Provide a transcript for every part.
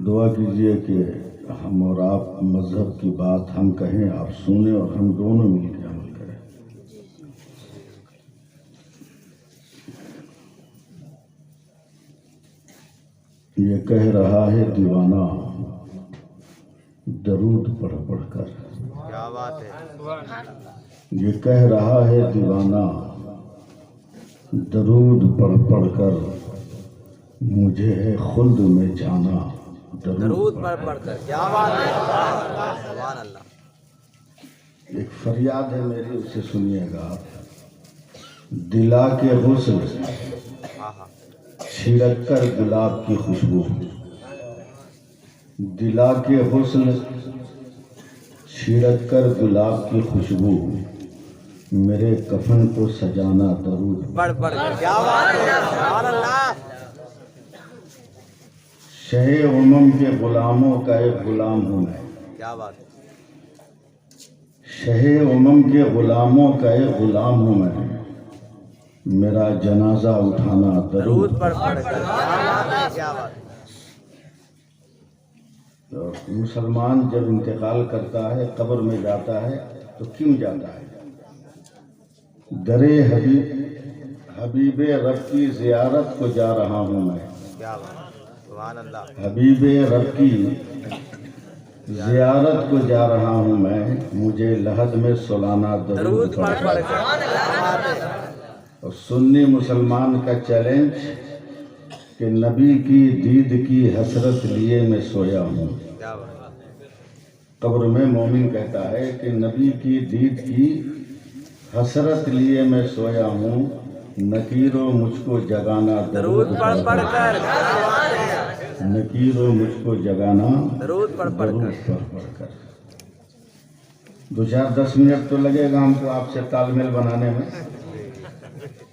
दुआ कीजिए कि हम और आप मज़हब की बात हम कहें, आप सुने और हम दोनों मिलकर अमल करें। ये कह रहा है दीवाना दरूद पढ़ पढ़ कर, क्या बात है। ये कह रहा है दीवाना दरूद पढ़ पढ़ कर, मुझे है खुल्द में जाना दरूद पढ़ कर। क्या बात है, सुभान अल्लाह। एक फरियाद है मेरी, उसे सुनिएगा। दिला के हुस्न छिड़क कर गुलाब की खुशबू, दिला के हुस्न छिड़क कर गुलाब की खुशबू, मेरे कफन को सजाना दरूद पढ़ पढ़ कर। क्या बात है, सुभान अल्लाह। शहे उमम के गुलामों का एक गुलाम हूँ मैं। क्या बात है। शहे उमम के गुलामों का एक गुलाम हूँ मैं, मेरा जनाजा उठाना दरूद पढ़ पढ़ कर। क्या बात है, क्या बात है। तो मुसलमान जब इंतकाल करता है, कब्र में जाता है, तो क्यों जाता है? दरे हबीबे रब की ज़ियारत को जा रहा हूँ मैं। क्या बात है, सुभान अल्लाह। हबीबे रब की ज़ियारत को जा रहा हूँ मैं, मुझे लहद में सुलाना दरूद पढ़ पढ़ पढ़ कर। कर। क्या बात है। और सुन्नी मुसलमान का चैलेंज कि नबी की दीद की हसरत लिए मैं सोया हूँ। क्या बात है। कब्र में मोमिन कहता है कि नबी की दीद की हसरत लिए मैं सोया हूँ, नकीरो मुझको जगाना दरूद पढ़ पढ़ कर। क्या बात है। नकीरो मुझको जगाना दरूद पढ़ पढ़ दरूद कर। पढ़ कर। 2-4-10 मिनट तो लगेगा हमको आपसे तालमेल बनाने में,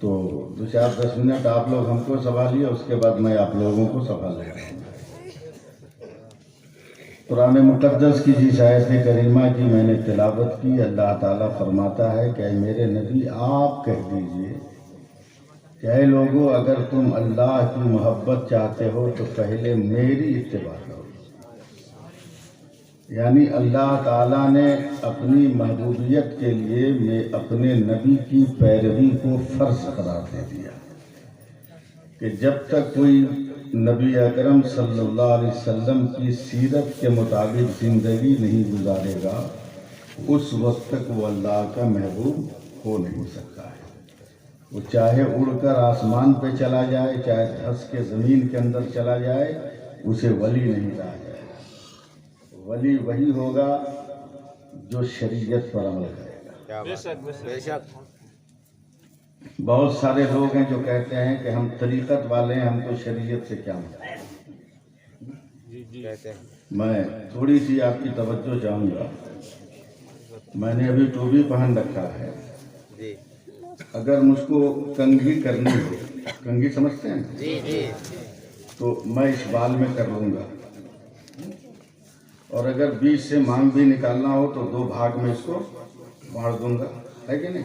तो 2-4-10 मिनट आप लोग हमको संभालिए, उसके बाद मैं आप लोगों को संभाल लेगा। कुरान मुक़द्दस की जिस आयत करीमा की मैंने तिलावत की, अल्लाह ताला फरमाता है कि मेरे नबी आप कह दीजिए कि ऐ लोगों, अगर तुम अल्लाह की मोहब्बत चाहते हो तो पहले मेरी इत्तिबा करो। यानी अल्लाह ताला ने अपनी महबूबियत के लिए मैं अपने नबी की पैरवी को फ़र्ज करार दे दिया कि जब तक कोई नबी अकरम सल्लल्लाहु अलैहि वसल्लम की सीरत के मुताबिक ज़िंदगी नहीं गुजारेगा, उस वक्त तक वो अल्लाह का महबूब हो नहीं सकता है। वो चाहे उड़कर आसमान पे चला जाए, चाहे धंस के ज़मीन के अंदर चला जाए, उसे वली नहीं कहा जाएगा। वली वही होगा जो शरीयत पर अमल करेगा। बेशक। बहुत सारे लोग हैं जो कहते हैं कि हम तरीक़त वाले हैं, हमको शरीयत से क्या मतलब। कहते हैं। मैं थोड़ी सी आपकी तवज्जो चाहूँगा। मैंने अभी टोपी पहन रखा है। जी अगर मुझको कंघी करनी हो, कंघी समझते हैं, जी जी। तो मैं इस बाल में कर लूँगा, और अगर बीच से मांग भी निकालना हो तो 2 भाग में इसको बांट दूंगा, है कि नहीं?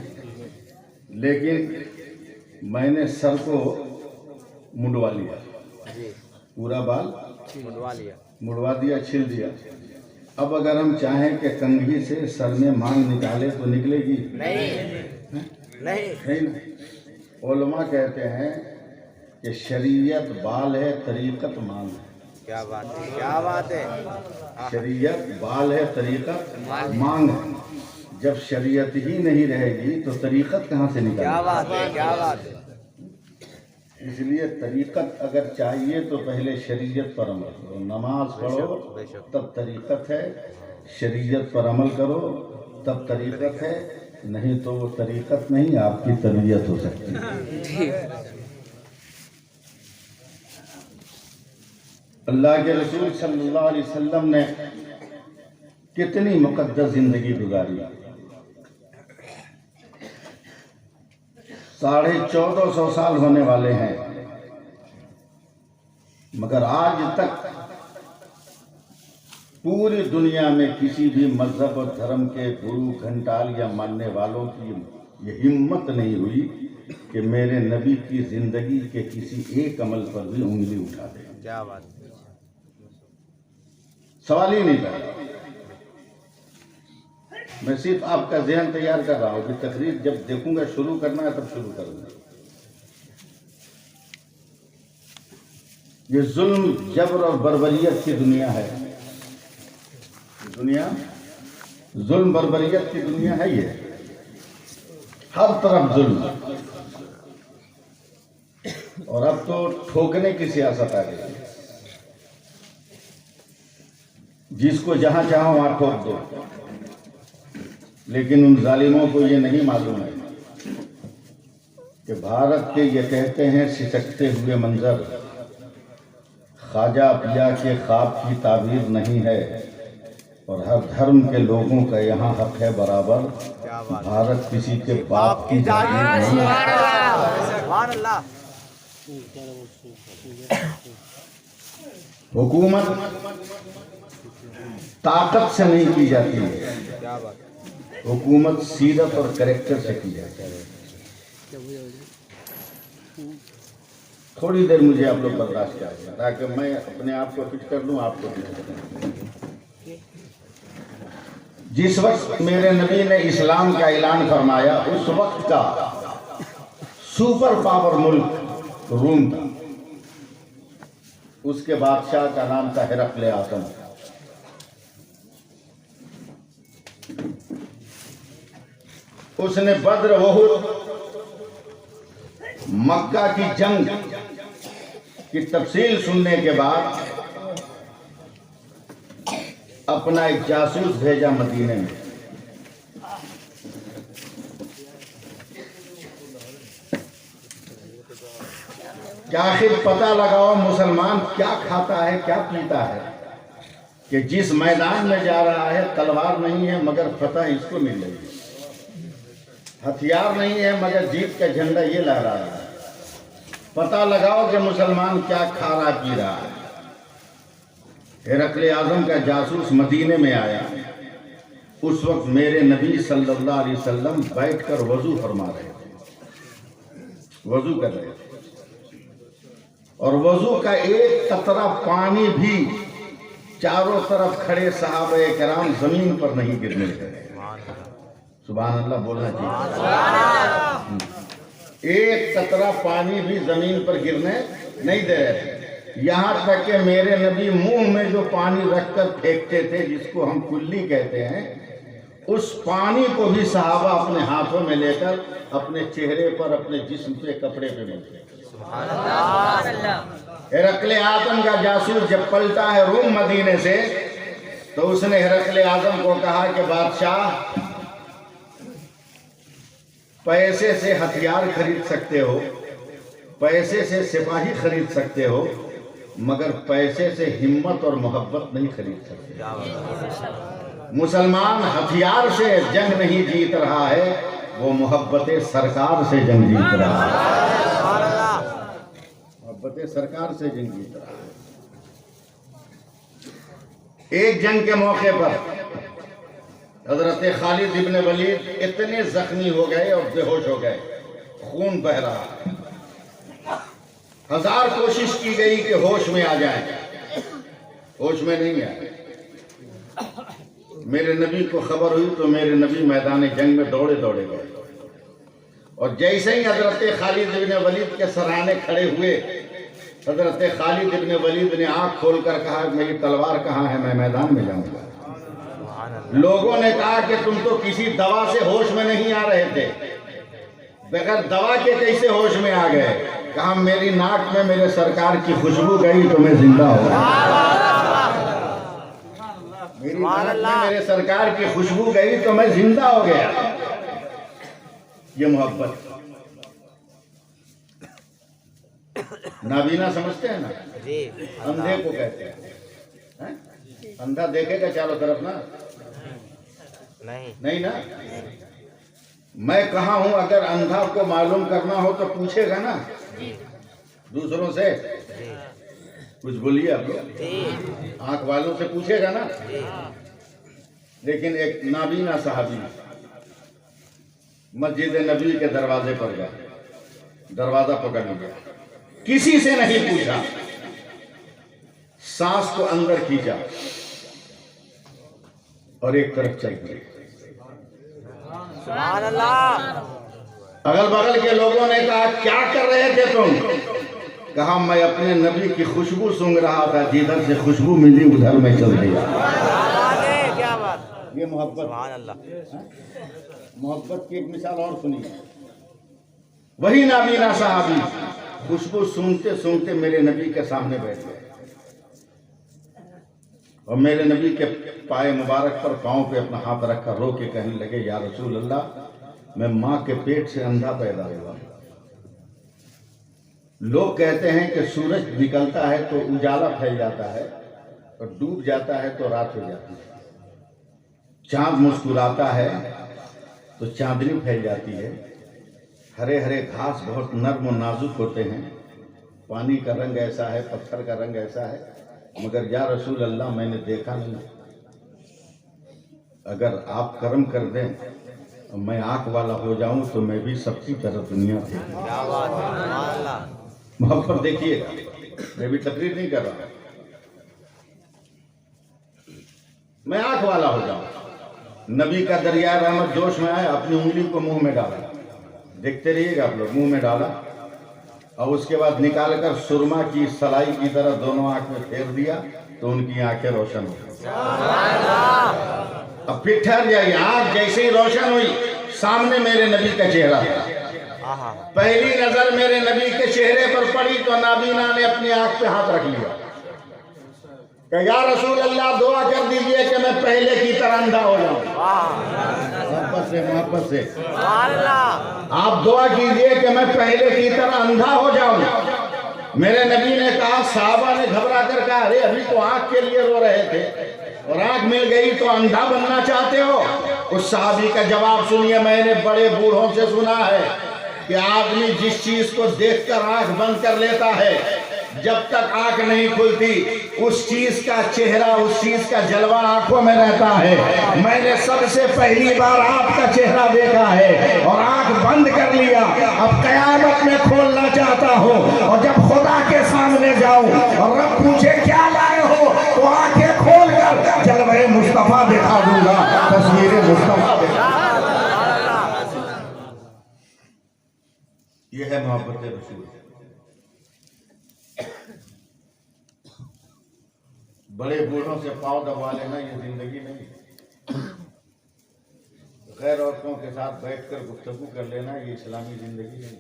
लेकिन मैंने सर को मुंडवा लिया, जी पूरा बाल मुड़वा लिया, छील दिया। अब अगर हम चाहें कि कंघी से सर में मांग निकाले तो निकलेगी? नहीं। उलमा कहते हैं कि शरीयत बाल है, तरीक़त मांग है। क्या बात है, क्या बात है। शरीयत बाल है, तरीक़त मांग है। जब शरीयत ही नहीं रहेगी तो तरीक़त कहाँ से निकलेगी? क्या बात है, क्या बात है। इसलिए तरीक़त अगर चाहिए तो पहले शरीयत पर अमल करो, नमाज पढ़ो तब तरीक़त है, शरीयत पर अमल करो तब तरीक़त है, नहीं तो वो तरीक़त नहीं, आपकी तबीयत हो सकती है। अल्लाह के रसूल सल्लल्लाहु अलैहि वसल्लम ने कितनी मुक़द्दस ज़िंदगी गुजारी। 1450 साल होने वाले हैं, मगर आज तक पूरी दुनिया में किसी भी मजहब और धर्म के गुरु घंटाल या मानने वालों की ये हिम्मत नहीं हुई कि मेरे नबी की ज़िंदगी के किसी एक अमल पर भी उंगली उठा दे। क्या बात है। सवाल ही नहीं पैदा। मैं सिर्फ आपका ज़हन तैयार कर रहा हूं कि तकरीर जब देखूंगा शुरू करना है तब शुरू करूंगा। ये जुल्म, जबर और बर्बरियत की दुनिया है। दुनिया जुल्म बर्बरियत की दुनिया है। ये हर तरफ जुल्म, और अब तो ठोकने की सियासत आ गई। जिसको जहां चाहो वहां ठोक दो। लेकिन उन जालिमों को ये नहीं मालूम है कि भारत के ये कहते हैं सिसकते हुए मंजर ख्वाजा पिया के ख्वाब की ताबीर नहीं है, और हर धर्म के लोगों का यहाँ हक है बराबर। भारत किसी के बाप की जागीर नहीं है। हुकूमत ताकत से नहीं की जाती है, हुकूमत सीरत और कैरेक्टर से की जाती है। थोड़ी देर मुझे आप लोग बर्दाश्त करें ताकि मैं अपने आप को फिट कर लूं, आपको फिट कर लूं। जिस वक्त मेरे नबी ने इस्लाम का ऐलान फरमाया, उस वक्त का सुपर पावर मुल्क रूम था। उसके बादशाह का नाम था हिरकल आज़म। उसने बद्र, उहुद, मक्का की जंग की तफसील सुनने के बाद अपना एक जासूस भेजा मदीने में। क्या आखिर पता लगाओ मुसलमान क्या खाता है, क्या पीता है, कि जिस मैदान में जा रहा है तलवार नहीं है मगर फतह इसको मिल रही है, हथियार नहीं है मगर जीत का झंडा ये लहरा रहा है। पता लगाओ कि मुसलमान क्या खा रहा पी रहा है। हिरकल आज़म का जासूस मदीने में आया। उस वक्त मेरे नबी सल्लल्लाहु अलैहि वसल्लम बैठकर वजू फरमा रहे थे, वजू कर रहे थे, और वजू का एक कतरा पानी भी चारों तरफ खड़े सहाबे किराम जमीन पर नहीं गिरने लगे। सुभान अल्लाह बोलना चाहिए। एक कतरा पानी भी जमीन पर गिरने नहीं दे रहे थे। यहाँ तक कि मेरे नबी मुंह में जो पानी रखकर फेंकते थे, जिसको हम कुल्ली कहते हैं, उस पानी को भी सहाबा अपने हाथों में लेकर अपने चेहरे पर, अपने जिस्म पे, कपड़े पे मिलते। हिरकल आज़म का जासूस जब पलटा है रूम मदीने से, तो उसने हिरकल आज़म को कहा कि बादशाह, पैसे से हथियार खरीद सकते हो, पैसे से सिपाही खरीद सकते हो, मगर पैसे से हिम्मत और मोहब्बत नहीं खरीद सकते। मुसलमान हथियार से जंग नहीं जीत रहा है, वो मोहब्बत सरकार से जंग जीत रहा है। मोहब्बत सरकार से जंग जीत रहा है। एक जंग के मौके पर हजरत खालिद इब्न वलीद इतने जख्मी हो गए और बेहोश हो गए, खून बह रहा। 1000 कोशिश की गई कि होश में आ जाए, होश में नहीं आए। मेरे नबी को खबर हुई तो मेरे नबी मैदान जंग में दौड़े दौड़े गए, और जैसे ही हजरत खालिद इब्न वलीद के सराहने खड़े हुए, हजरत खालिद इब्न वलीद ने आंख खोलकर कहा, मेरी तलवार कहाँ है, मैं मैदान में जाऊंगा। लोगों ने कहा कि तुम तो किसी दवा से होश में नहीं आ रहे थे, बगैर दवा के कैसे होश में आ गए? कहा, मेरी नाक में मेरे सरकार की खुशबू गई तो मैं जिंदा हो गया। मेरी नाक में मेरे सरकार की खुशबू गई तो मैं जिंदा हो गया। ये मोहब्बत। नाबीना समझते हैं ना, अंधे को कहते हैं। अंधा देखेगा चारों तरफ ना, नहीं ना। मैं कहा हूं, अगर अंधा को मालूम करना हो तो पूछेगा ना दूसरों से। कुछ बोलिए आप लोग, आंख वालों से पूछेगा ना। लेकिन एक नाबीना साहबी मस्जिद नबी के दरवाजे पर गया, दरवाजा पकड़ लिया, किसी से नहीं पूछा, सांस को अंदर खींचा, और एक तरफ चल पड़े। सुभान अल्लाह। अगल बगल के लोगों ने कहा क्या कर रहे थे तुम? कहा मैं अपने नबी की खुशबू सूंघ रहा था, जिधर से खुशबू मिली उधर मैं चल दिया। क्या बात, ये मोहब्बत। सुभान अल्लाह। मोहब्बत की एक मिसाल और सुनिए। वही नाबीना साहबी खुशबू सूंघते सूंघते मेरे नबी के सामने बैठ गए और मेरे नबी के पाए मुबारक पर पांव पे अपना हाथ रखा, रो के कहने लगे या रसूल अल्लाह, मैं माँ के पेट से अंधा पैदा हुआ। लोग कहते हैं कि सूरज निकलता है तो उजाला फैल जाता है और डूब जाता है तो रात हो जाती है। चांद मुस्कुराता है तो चांदनी फैल जाती है। हरे हरे घास बहुत नर्म और नाजुक होते हैं। पानी का रंग ऐसा है, पत्थर का रंग ऐसा है, मगर या रसूल अल्लाह मैंने देखा नहीं। अगर आप कर्म कर दें और मैं आंख वाला हो जाऊं तो मैं भी सबकी तरह दुनिया से। क्या बात है, सुभान अल्लाह। मोहब्बत देखिएगा, मैं भी तकरीर नहीं कर रहा, मैं आंख वाला हो जाऊं। नबी का दरिया रहमत जोश में आया, अपनी उंगली को मुंह में डाला, देखते रहिएगा आप लोग, मुंह में डाला और उसके बाद निकालकर सुरमा की सलाई की तरह दोनों आंख में फेर दिया तो उनकी आंखें रोशन हो गई। अब फिर ठहर जाइए, आंख जैसे ही रोशन हुई सामने मेरे नबी का चेहरा था। पहली नजर मेरे नबी के चेहरे पर पड़ी तो नाबीना ने अपनी आंख पे हाथ रख लिया, कि या रसूल अल्लाह दुआ कर दीजिए कि मैं पहले की तरह अंधा हो जाऊं। मोहब्बत से आप दुआ कीजिए कि मैं पहले की तरह अंधा हो जाऊं। मेरे नबी ने कहा, साहबा ने घबरा कर कहा, अरे अभी तो आंख के लिए रो रहे थे और आंख मिल गई तो अंधा बनना चाहते हो? उस साहबी का जवाब सुनिए, मैंने बड़े बूढ़ों से सुना है कि आदमी जिस चीज को देखकर आंख बंद कर लेता है, जब तक आंख नहीं खुलती उस चीज का चेहरा, उस चीज का जलवा आंखों में रहता है। मैंने सबसे पहली बार आपका चेहरा देखा है और आंख बंद कर लिया। अब कयामत में खोलना चाहता हूँ और जब खुदा के सामने जाऊं और रब पूछे क्या लाए हो तो आंखें खोलकर जलवे मुस्तफा दिखा दूंगा, तस्वीरें मुस्तफा दिखा। यह है मोहब्बत रसूल। बड़े बूढ़ों से पांव दबा लेना ये जिंदगी नहीं। गैर औरतों के साथ बैठकर गुफ्तगू कर लेना ये इस्लामी जिंदगी नहीं।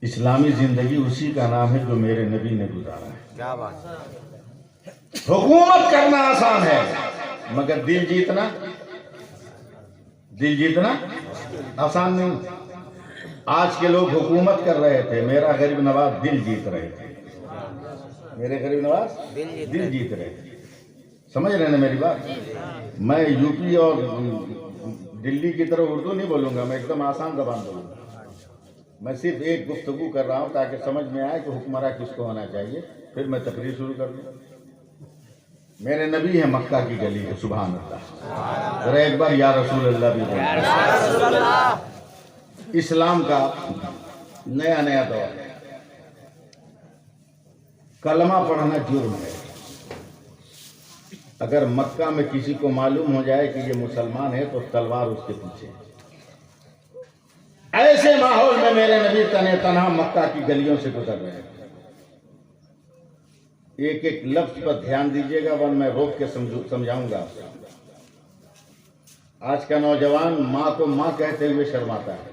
इस्लामी जिंदगी उसी का नाम है जो मेरे नबी ने गुजारा है। क्या बात। हुकूमत करना आसान है मगर दिल जीतना आसान नहीं। आज के लोग हुकूमत कर रहे थे, मेरा गरीब नवाज दिल जीत रहे थे। मेरे गरीब नवाज दिल जीत रहे थे। समझ रहे ना मेरी बात? मैं यूपी और दिल्ली की तरह उर्दू नहीं बोलूंगा, मैं एकदम आसान जबान बोलूंगा। मैं सिर्फ एक गुफ्तगू कर रहा हूं ताकि समझ में आए कि हुक्मरान किसको होना चाहिए, फिर मैं तकरीर शुरू कर दूं। मेरे नबी है मक्का की गली है, सुभान अल्लाह। जरा एक बार या रसूल अल्लाह भी बोलो। इस्लाम का नया नया दौर है, कलमा पढ़ना जुर्म है। अगर मक्का में किसी को मालूम हो जाए कि ये मुसलमान है तो तलवार उसके पीछे। ऐसे माहौल में मेरे नबी तने तनहा मक्का की गलियों से गुजर रहे हैं। एक एक लफ्ज पर ध्यान दीजिएगा वरना मैं रोक के समझाऊंगा। आज का नौजवान माँ को माँ कहते हुए शर्माता है।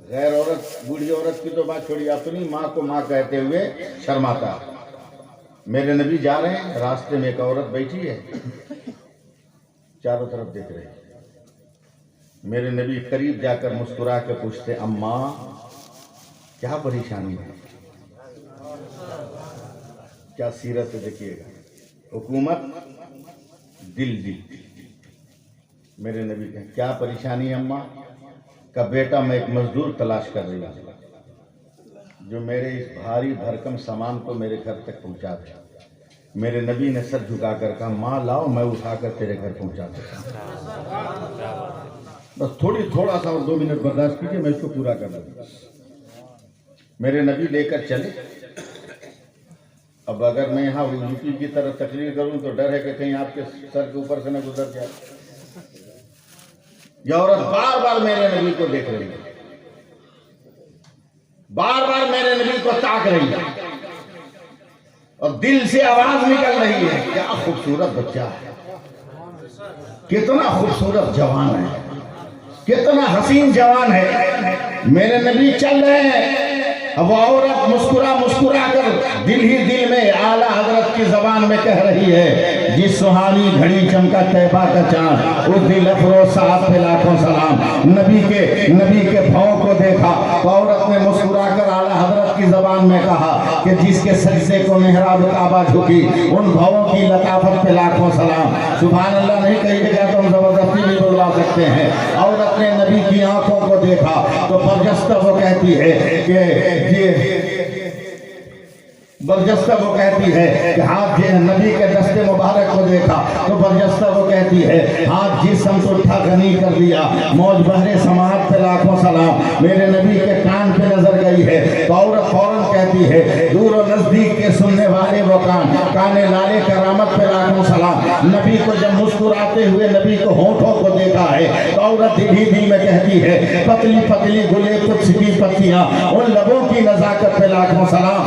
गैर औरत, बूढ़ी औरत की तो बात छोड़िए, अपनी माँ को माँ कहते हुए शर्माता है। मेरे नबी जा रहे हैं, रास्ते में एक औरत बैठी है, चारों तरफ देख रही है। मेरे नबी करीब जाकर मुस्कुरा के पूछते, अम्मा क्या परेशानी है? क्या सीरत है देखिएगा। हुकूमत दिल। मेरे नबी कहे क्या परेशानी है अम्मा? का बेटा मैं एक मजदूर तलाश कर रही हूँ जो मेरे इस भारी भरकम सामान को मेरे घर तक पहुंचा दे। मेरे नबी ने सर झुकाकर कहा, माँ लाओ मैं उठाकर तेरे घर पहुंचा देता हूँ। बस थोड़ा सा और 2 मिनट बर्दाश्त कीजिए, मैं इसको पूरा कर दूंगा। मेरे नबी लेकर चले अब अगर मैं यहाँ यूपी की तरफ तकरीर करूं तो डर है कि कहीं आपके सर के ऊपर से न गुजर जाए। यह औरत बार बार मेरे नबी को देख रही है, बार बार मेरे नबी को ताक रही है और दिल से आवाज निकल रही है, क्या खूबसूरत बच्चा है, कितना खूबसूरत जवान है, कितना हसीन जवान है। मेरे नबी चल रहे हैं, अब औरत मुस्कुरा मुस्कुरा कर दिल ही दिल में आला हजरत की जबान में कह रही है, जिस सुहानी घड़ी चमका तैबा का चांद, उस दिल अफरोज साहब पे लाखों सलाम। नबी के भाव को देखा तो औरत ने मुस्कुरा कर आला हजरत की जबान में कहा कि जिसके सजदे को मेहराब काबा झुकी, उन भावों की लताफत पे लाखों सलाम। सुभान अल्लाह नहीं कहिएगा तो हम जबरदस्ती भी बुलवा सकते हैं। औरत ने नबी की आंखों को देखा तो बरजस्ता वो कहती है कि बरजस्ता वो कहती है कि हाथ नबी के दस्ते मुबारक को देखा तो बरजस्ता वो कहती है, हाथ जिस्म को उठा गनी कर दिया, मौज बहरे समात पे लाखों सलाम। मेरे नबी के कान पे नजर गई है तो औरत फौरन कहती है, दूर और नजदीक के सुनने वाले वो काने लाले करामत पे लाखों सलाम। नबी को जब मुस्कुराते हुए नबी को होठों को देखा है तो औरत दिल ही दिल में कहती है, पतली पतली गुले कुछ की पत्तियां, उन लबों की नजाकत पे लाखों सलाम।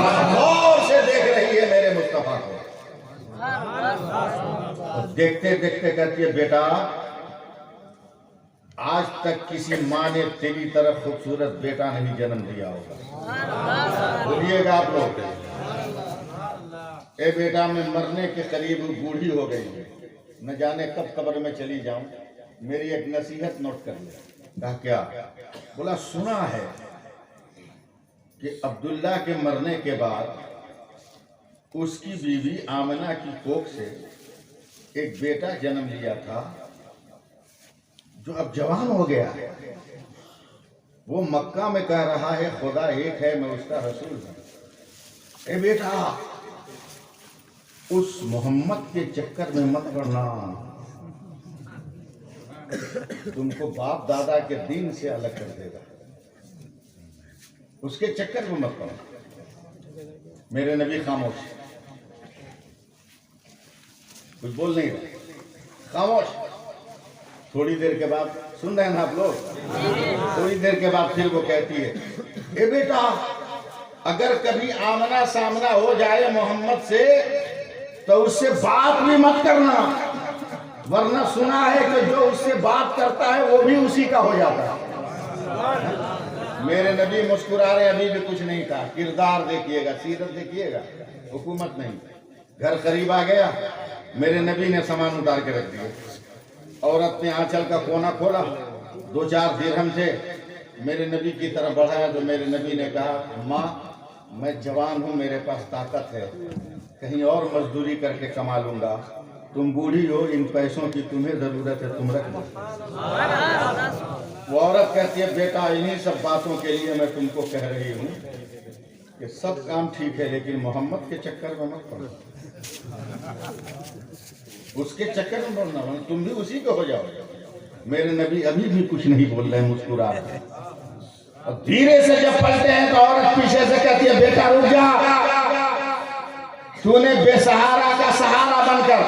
देखते देखते कहती है, बेटा आज तक किसी माँ ने तेरी तरफ खूबसूरत बेटा नहीं जन्म दिया होगा। बोलिएगा आप लोग, ए बेटा मैं मरने के करीब बूढ़ी हो गई हूँ, न जाने कब कब्र में चली जाऊं, मेरी एक नसीहत नोट कर ले। कहा क्या? बोला सुना है कि अब्दुल्ला के मरने के बाद उसकी बीवी आमना की कोख से एक बेटा जन्म लिया था जो अब जवान हो गया है। वो मक्का में कह रहा है खुदा एक है, मैं उसका रसूल हूं। ए बेटा उस मोहम्मद के चक्कर में मत पड़ना, तुमको बाप दादा के दीन से अलग कर देगा, उसके चक्कर में मत पड़ना। मेरे नबी खामोश, कुछ बोल नहीं रहे, खामोश। थोड़ी देर के बाद, सुन रहे हैं ना आप लोग, थोड़ी देर के बाद फिर वो कहती है, ए बेटा अगर कभी आमना सामना हो जाए मोहम्मद से तो उससे बात भी मत करना, वरना सुना है कि जो उससे बात करता है वो भी उसी का हो जाता है। मेरे नबी मुस्कुरा रहे, अभी भी कुछ नहीं कहा। किरदार देखिएगा, सीरत देखिएगा, हुकूमत नहीं। घर करीब आ गया, मेरे नबी ने सामान उतार के रख दिया। औरत ने आंचल का कोना खोला, 2-4 दिरहम थे, मेरे नबी की तरफ बढ़ाया तो मेरे नबी ने कहा, माँ मैं जवान हूँ, मेरे पास ताकत है, कहीं और मजदूरी करके कमा लूंगा, तुम बूढ़ी हो, इन पैसों की तुम्हें जरूरत है, तुम रख लो। वो औरत कहती है, बेटा इन्हीं सब बातों के लिए मैं तुमको कह रही हूँ कि सब काम ठीक है, लेकिन मोहम्मद के चक्कर में मत पड़ो, उसके चक्कर में बोलना, तुम भी उसी को हो जाओ। मेरे नबी अभी भी कुछ नहीं बोल रहे, मुस्कुरा रहे। और धीरे से जब पलटे हैं तो औरत पीछे से कहती है, बेटा रुक जा, तूने बेसहारा का सहारा बनकर,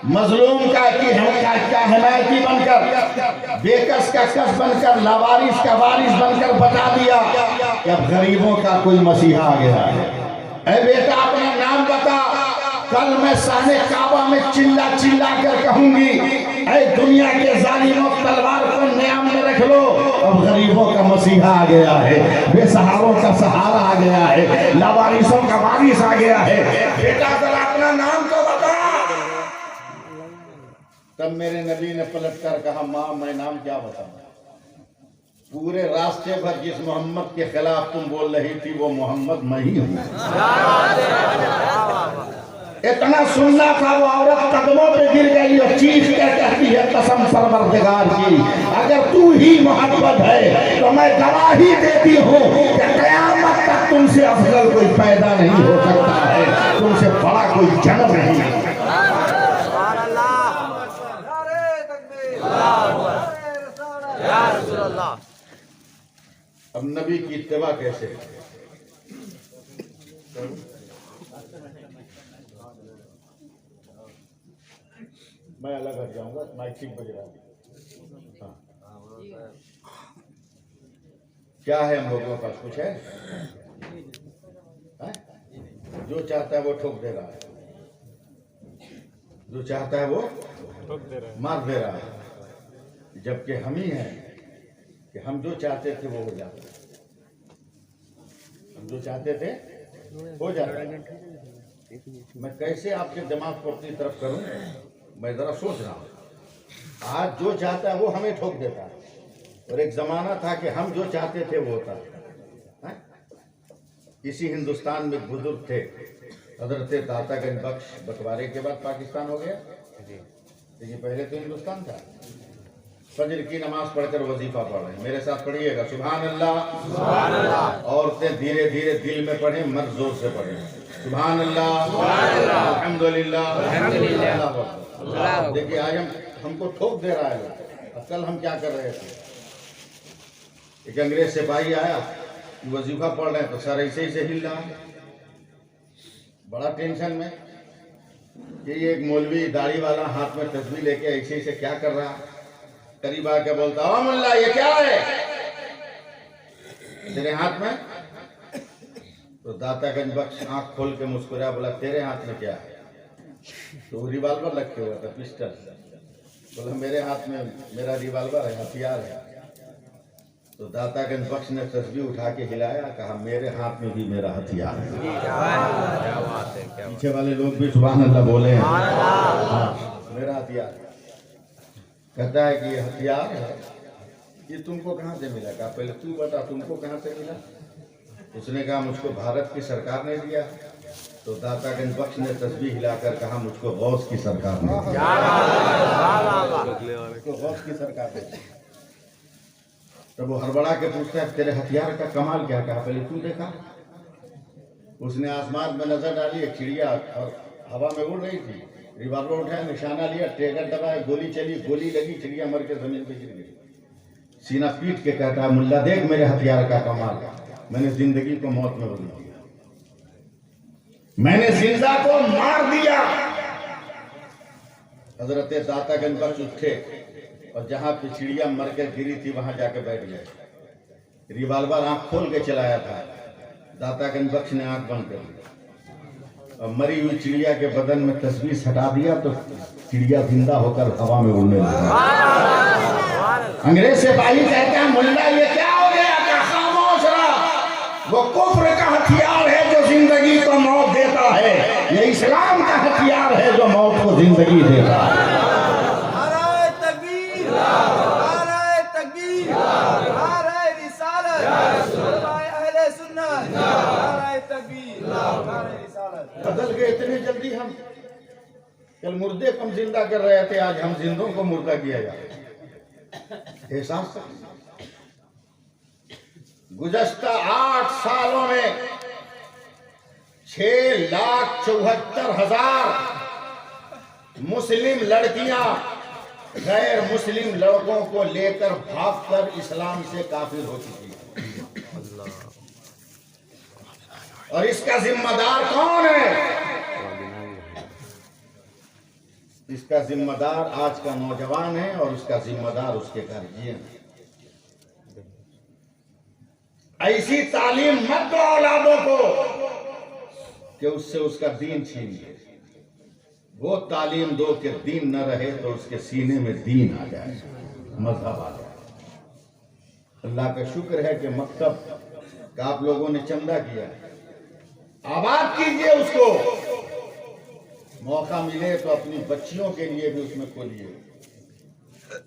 मजलूम का हिमायती बनकर, बेकस का कस बनकर, लावारिस का वारिस बनकर बता दिया कि अब गरीबों का कोई मसीहा आ गया है। ऐ बेटा अपना नाम बता, कल मैं सामने काबा में चिल्ला चिल्ला कर कहूंगी, ऐ दुनिया के जालिमों तलवार को न्याम में रख लो, अब गरीबों का मसीहा आ गया है, बेसहारों का सहारा आ गया है, लावारिसों का वारिस आ गया है। बेटा जरा अपना नाम तो बता। तब मेरे नबी ने पलट कर कहा, माँ मैं नाम क्या बताऊं? पूरे रास्ते भर जिस मोहम्मद के खिलाफ तुम बोल रही थी वो मोहम्मद मैं ही हूं। इतना सुनना था, वो औरत कदमों पे गिर गई और चीख कर कहती है, कसम परवरदिगार की, अगर तू ही मोहब्बत है तो मैं गवाही देती हूँ कि कयामत तक तुमसे अफजल कोई पैदा नहीं हो सकता है, तुमसे बड़ा कोई जन्म नहीं है। अब नबी की इत्तिबा कैसे? मैं अलग हट जाऊंगा, माइक ठीक बज रहा है। हाँ। क्या है हम लोगों के पास? कुछ है? जो चाहता है वो ठोक दे रहा है, जो चाहता है वो मार दे रहा है, जबकि हम ही हैं कि हम जो चाहते थे वो हो जाता है। हम जो चाहते थे हो जाता है। मैं कैसे आपके दिमाग को अपनी तरफ करूं, मैं जरा सोच रहा हूं। आज जो चाहता है वो हमें ठोक देता है, और एक जमाना था कि हम जो चाहते थे वो होता है। इसी हिंदुस्तान में बुजुर्ग थे, हजरत दातागंज बख्श, बंटवारे के बाद पाकिस्तान हो गया, लेकिन पहले तो हिंदुस्तान था। फजर की नमाज पढ़कर वजीफा पढ़ रहे हैं, मेरे साथ पढ़िएगा, सुभान अल्लाह सुभान अल्लाह। औरतें धीरे धीरे दिल में पढ़े, मर्द जोर से पढ़े, सुभान अल्लाह अल्हम्दुलिल्लाह अल्लाह। देखिए आज हमको ठोक दे रहा है। कल हम क्या कर रहे थे, एक अंग्रेज सिपाही आया, वजीफा पढ़ रहे हैं तो सर ऐसे ही से हिल रहा है, बड़ा टेंशन में कि ये एक मौलवी दाढ़ी वाला हाथ में तस्बीह लेके ऐसे ही से क्या कर रहा है। करीब आके बोलता, ओ मुल्ला ये क्या है तेरे हाथ में? तो दातागंज बख्श आंख खोल के मुस्कुराया, बोला तेरे हाथ में क्या है? तो वो रिवाल्वर रखे हुआ था, पिस्टल। बोला मेरे हाथ में मेरा रिवाल्वर है, हथियार है। तो दातागंज बख्श ने तस्बीह उठा के हिलाया, कहा मेरे हाथ में भी मेरा हथियार है। पीछे वाले लोग भी सुभान अल्लाह बोले हैं। हाँ, मेरा हथियार है। कहता है कि ये हथियार है, ये तुमको कहाँ से मिला? कहा पहले तू बता, तुमको कहाँ से मिला? उसने कहा मुझको भारत की सरकार ने दिया। तो दातागंज बख्श ने तस्बीह हिलाकर कहा मुझको गौस की सरकार ने दिया, गौस की सरकार ने। तब वो हड़बड़ा के पूछता है तेरे हथियार का कमाल क्या? कहा पहले तू देखा। उसने आसमान में नजर डाली, एक चिड़िया और हवा में उड़ रही थी, रिवॉल्वर उठाया, निशाना लिया, ट्रिगर दबाया, गोली चली, गोली लगी, चिड़िया मर के जमीन पे गिर गई। सीना पीट के कहता है मुल्ला देख मेरे हथियार का कमाल, मैंने जिंदगी को मौत में बदल दिया, मैंने जिंदा को मार दिया। हजरत दातागंज बख्श उठे और जहां पे चिड़िया मर के गिरी थी वहां जाके बैठ गए। रिवाल्वर आंख खोल के चलाया था, दातागंज बख्श ने आंख बंद कर ली और मरी हुई चिड़िया के बदन में तस्वीर हटा दिया तो चिड़िया जिंदा होकर हवा में उड़ने लगा। अंग्रेज सिपाही कहता है मुल्ला ये क्या हो गया? खामोश रहा, वो कुफ्र का हथियार है जो जिंदगी को मौत देता है, ये इस्लाम का हथियार है जो मौत को जिंदगी देता है। बदल गए इतने जल्दी हम। कल मुर्दे को हम जिंदा कर रहे थे, आज हम जिंदों को मुर्दा किया जा रहा है। एहसास गुज़श्ता 8 सालों में 6,74,000 मुस्लिम लड़कियां गैर मुस्लिम लड़कों को लेकर भागकर इस्लाम से काफिर हो चुकी है। और इसका जिम्मेदार कौन है? इसका जिम्मेदार आज का नौजवान है और उसका जिम्मेदार उसके गार्जियन है। ऐसी तालीम मत दो औलादों को कि उससे उसका दीन छीन ले। वो तालीम दो कि दीन न रहे तो उसके सीने में दीन आ जाए, मजहब आ जाए। अल्लाह का शुक्र है कि मकतब का आप लोगों ने चंदा किया, आबाद कीजिए उसको। मौका मिले तो अपनी बच्चियों के लिए भी उसमें खोलिए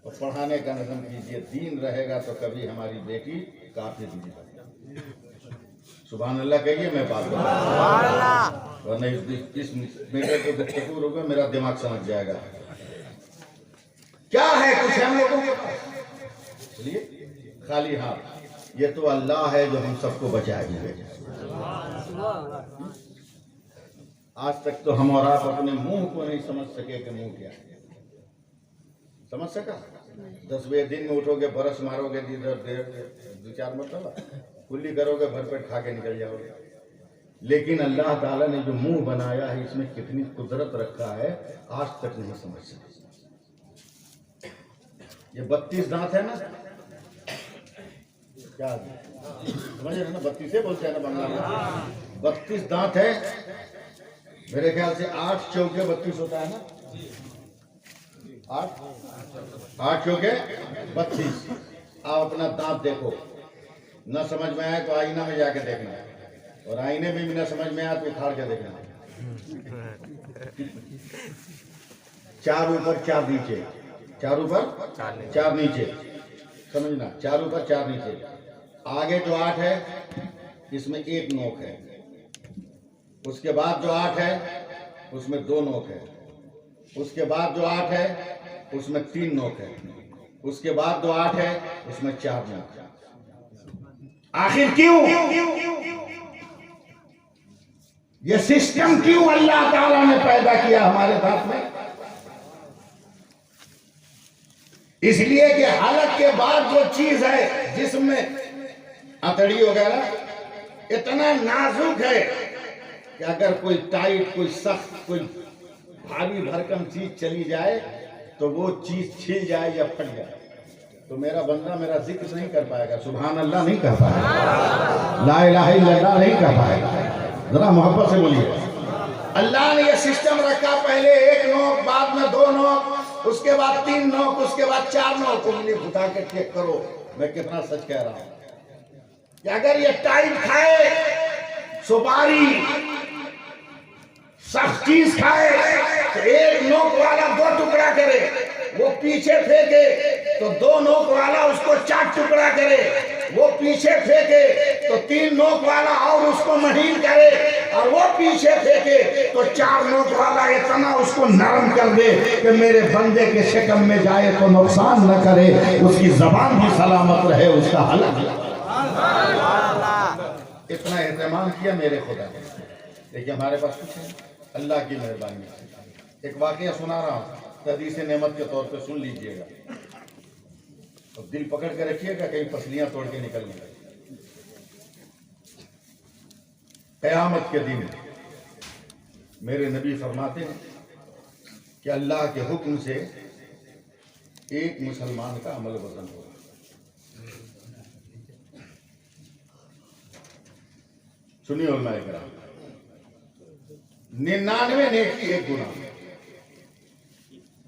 और पढ़ाने का नज़म कीजिए। दीन रहेगा तो कभी हमारी बेटी काफिर नहीं बनेगी। सुभान अल्लाह कहिए, मैं बात करूं वरना इस बेटे को गुफ्तगू रोके मेरा दिमाग समझ जाएगा। क्या है कुछ हम लोगों के पास? चलिए खाली हाथ, ये तो अल्लाह है जो हम सबको बचाए हुए। आज तक तो हम और आप अपने मुंह को नहीं समझ सके कि मुंह क्या है। समझ सका? 10वें दिन में उठोगे, बरस मारोगे, इधर 2-4 मरतबा, कुल्ली करोगे, भरपेट खा के निकल जाओगे। लेकिन अल्लाह ताला ने जो मुंह बनाया है इसमें कितनी कुदरत रखा है आज तक नहीं समझ सके। ये 32 दांत है ना, क्या समझ रहे ना, 32 बोलते हैं ना बंगाल में, 32 दांत है। मेरे ख्याल से 8 चौके 32 होता है ना, 8 चौके 32। आप अपना दांत देखो, न समझ में आए तो आईना में जाके देखना, और आईने में भी न समझ में आए तो उखाड़ के देखना। 4 ऊपर 4 नीचे, 4 ऊपर 4 नीचे, समझना, 4 ऊपर 4 नीचे। आगे जो 8 है इसमें 1 नोक है, उसके बाद जो 8 है उसमें 2 नोक है, उसके बाद जो 8 है उसमें 3 नोक है, उसके बाद जो 8 है उसमें 4 नोक है। आखिर क्यों ये सिस्टम क्यों अल्लाह ताला ने पैदा किया हमारे साथ में? इसलिए कि हालत के बाद जो चीज है जिसमें अतड़ी वगैरह इतना नाजुक है कि अगर कोई टाइट, कोई सख्त, कोई भारी भरकम चीज चली जाए तो वो चीज छिल जाए या फट जाए तो मेरा बंदा मेरा जिक्र नहीं कर पाएगा, सुभान अल्लाह नहीं कर पाएगा, ला इलाहा इल्लल्लाह नहीं कर पाएगा। जरा मोहब्बत से बोलिए। अल्लाह ने ये सिस्टम रखा, पहले 1 नोक, बाद में 2 नोक, उसके बाद 3 नोक, उसके बाद 4 नोक। उंगली उठा के चेक करो मैं कितना सच कह रहा हूं कि अगर ये टाइट खाए, सुपारी, सख्त चीज खाए तो 1 नोक वाला 2 टुकड़ा करे, वो पीछे फेंके तो 2 नोक वाला उसको 4 टुकड़ा करे, वो पीछे फेंके तो 3 नोक वाला और उसको महीन करे, और वो पीछे फेंके तो 4 नोक वाला इतना उसको नरम कर दे कि मेरे बंदे के शिकम में जाए तो नुकसान न करे, उसकी जबान भी सलामत रहे, उसका हलक। इतना एहतमाम किया मेरे खुदा ने। देखिए हमारे पास कुछ है, अल्लाह की मेहरबानी। एक वाकया सुना रहा हूँ, हदीस नेमत के तौर पे सुन लीजिएगा और दिल पकड़ के रखिएगा, कहीं पसलियां तोड़ के निकल नहीं। क़यामत के दिन मेरे नबी फरमाते हैं कि अल्लाह के हुक्म से एक मुसलमान का अमल वजन होगा। सुनिए उलमा इकराम, 99 नेकी 1 गुना।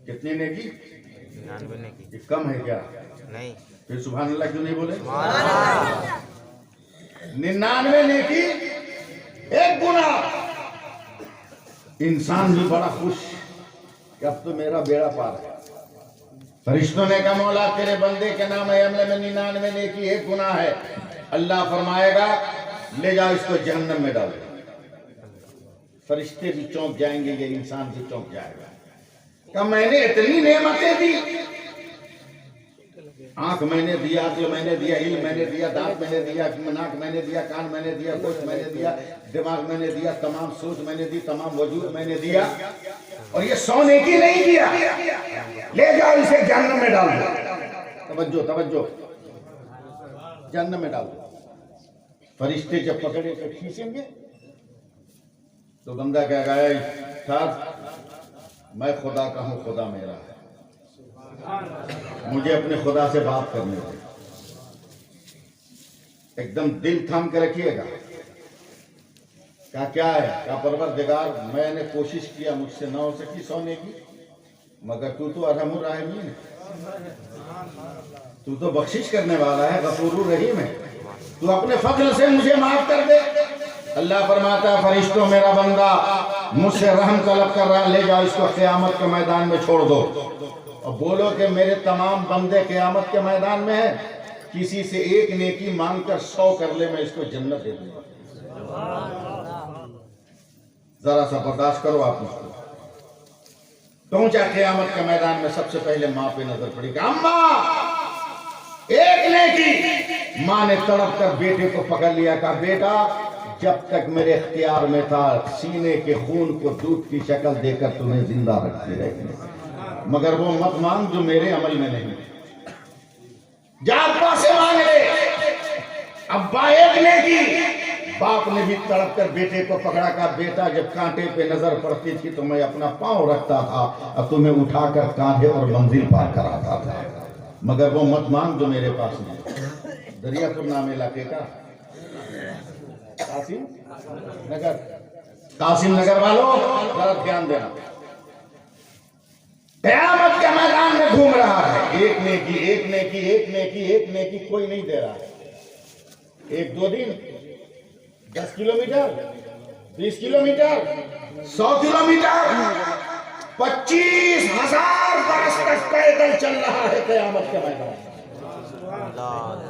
कितनी नेकी? 99 नेकी। ये कम है क्या? नहीं। फिर सुभान अल्लाह क्यों नहीं बोले? 99 नेकी 1 गुना। इंसान भी बड़ा खुश कि अब तो मेरा बेड़ा पार है। फरिश्तों ने कहा मौला तेरे बंदे के नाम अमल में 99 नेकी 1 गुना है। अल्लाह फरमाएगा ले जाओ इसको जहन्नम में डालो। फरिश्ते भी चौंक जाएंगे, ये इंसान भी चौंक जाएगा। क्या मैंने इतनी नेमतें दी, आंख मैंने दिया, दिल मैंने दिया, इल्म मैंने दिया, दांत मैंने दिया, नाक मैंने दिया, कान मैंने दिया, गोश्त मैंने दिया, दिमाग मैंने दिया, तमाम सोच मैंने दी, तमाम वजूद मैंने दिया, और ये 100 नेकी नहीं दिया। ले जाओ इसे जहन्नम में डाल दो। तवज्जो तवज्जो, जहन्नम में डाल दो। फरिश्ते जब पकड़े तो खींचेंगे तो बंदा कहेगा साहब मैं खुदा का हूं, खुदा मेरा है, मुझे अपने खुदा से बात करने दे। एकदम दिल थाम के रखिएगा। क्या है? क्या परवरदिगार मैंने कोशिश किया, मुझसे ना हो सकी सोने की, मगर तू तो अरहमुर राहिमीन है, तू तो बख्शिश करने वाला है, गफूरुर रहीम है, तू अपने फजल से मुझे माफ कर दे। अल्लाह फरमाता है फरिश्तों मेरा बंदा मुझसे रहम तलब कर रहा, ले जाओ इसको क़यामत के मैदान में छोड़ दो और बोलो कि मेरे तमाम बंदे क़यामत के मैदान में है, किसी से 1 नेकी मांगकर 100 कर ले, मैं इसको जन्नत दे दूंगा। जरा सा बर्दाश्त करो आप मुझको। पहुंचा क़यामत के मैदान में, सबसे पहले माँ पे नजर पड़ी। अम्मा 1 नेकी। माँ ने तड़प कर बेटे को पकड़ लिया, कहा बेटा जब तक मेरे इख्तियार में था सीने के खून को दूध की शक्ल देकर तुम्हें जिंदा रखती रही, मगर वो मत मांग जो मेरे अमल में नहीं। जा अब्बा से मांग ले। अब्बा 1 नेकी, बाप ने भी तड़प कर बेटे को पकड़ा का बेटा जब कांटे पे नजर पड़ती थी तो मैं अपना पांव रखता था और तुम्हें उठाकर कांधे और मंजिल पार कराता था, मगर वो मत मांग जो मेरे पास नहीं। दरियापुर नाम इलाके का कासिम नगर, कासिम नगर वालों जरा ध्यान देना, कयामत के मैदान में घूम रहा है, एक नेकी एक नेकी एक नेकी एक नेकी कोई नहीं दे रहा है। एक दो दिन 10 किलोमीटर 20 किलोमीटर 100 किलोमीटर 25,000 बरस तक पैदल चल रहा है कयामत के मैदान में।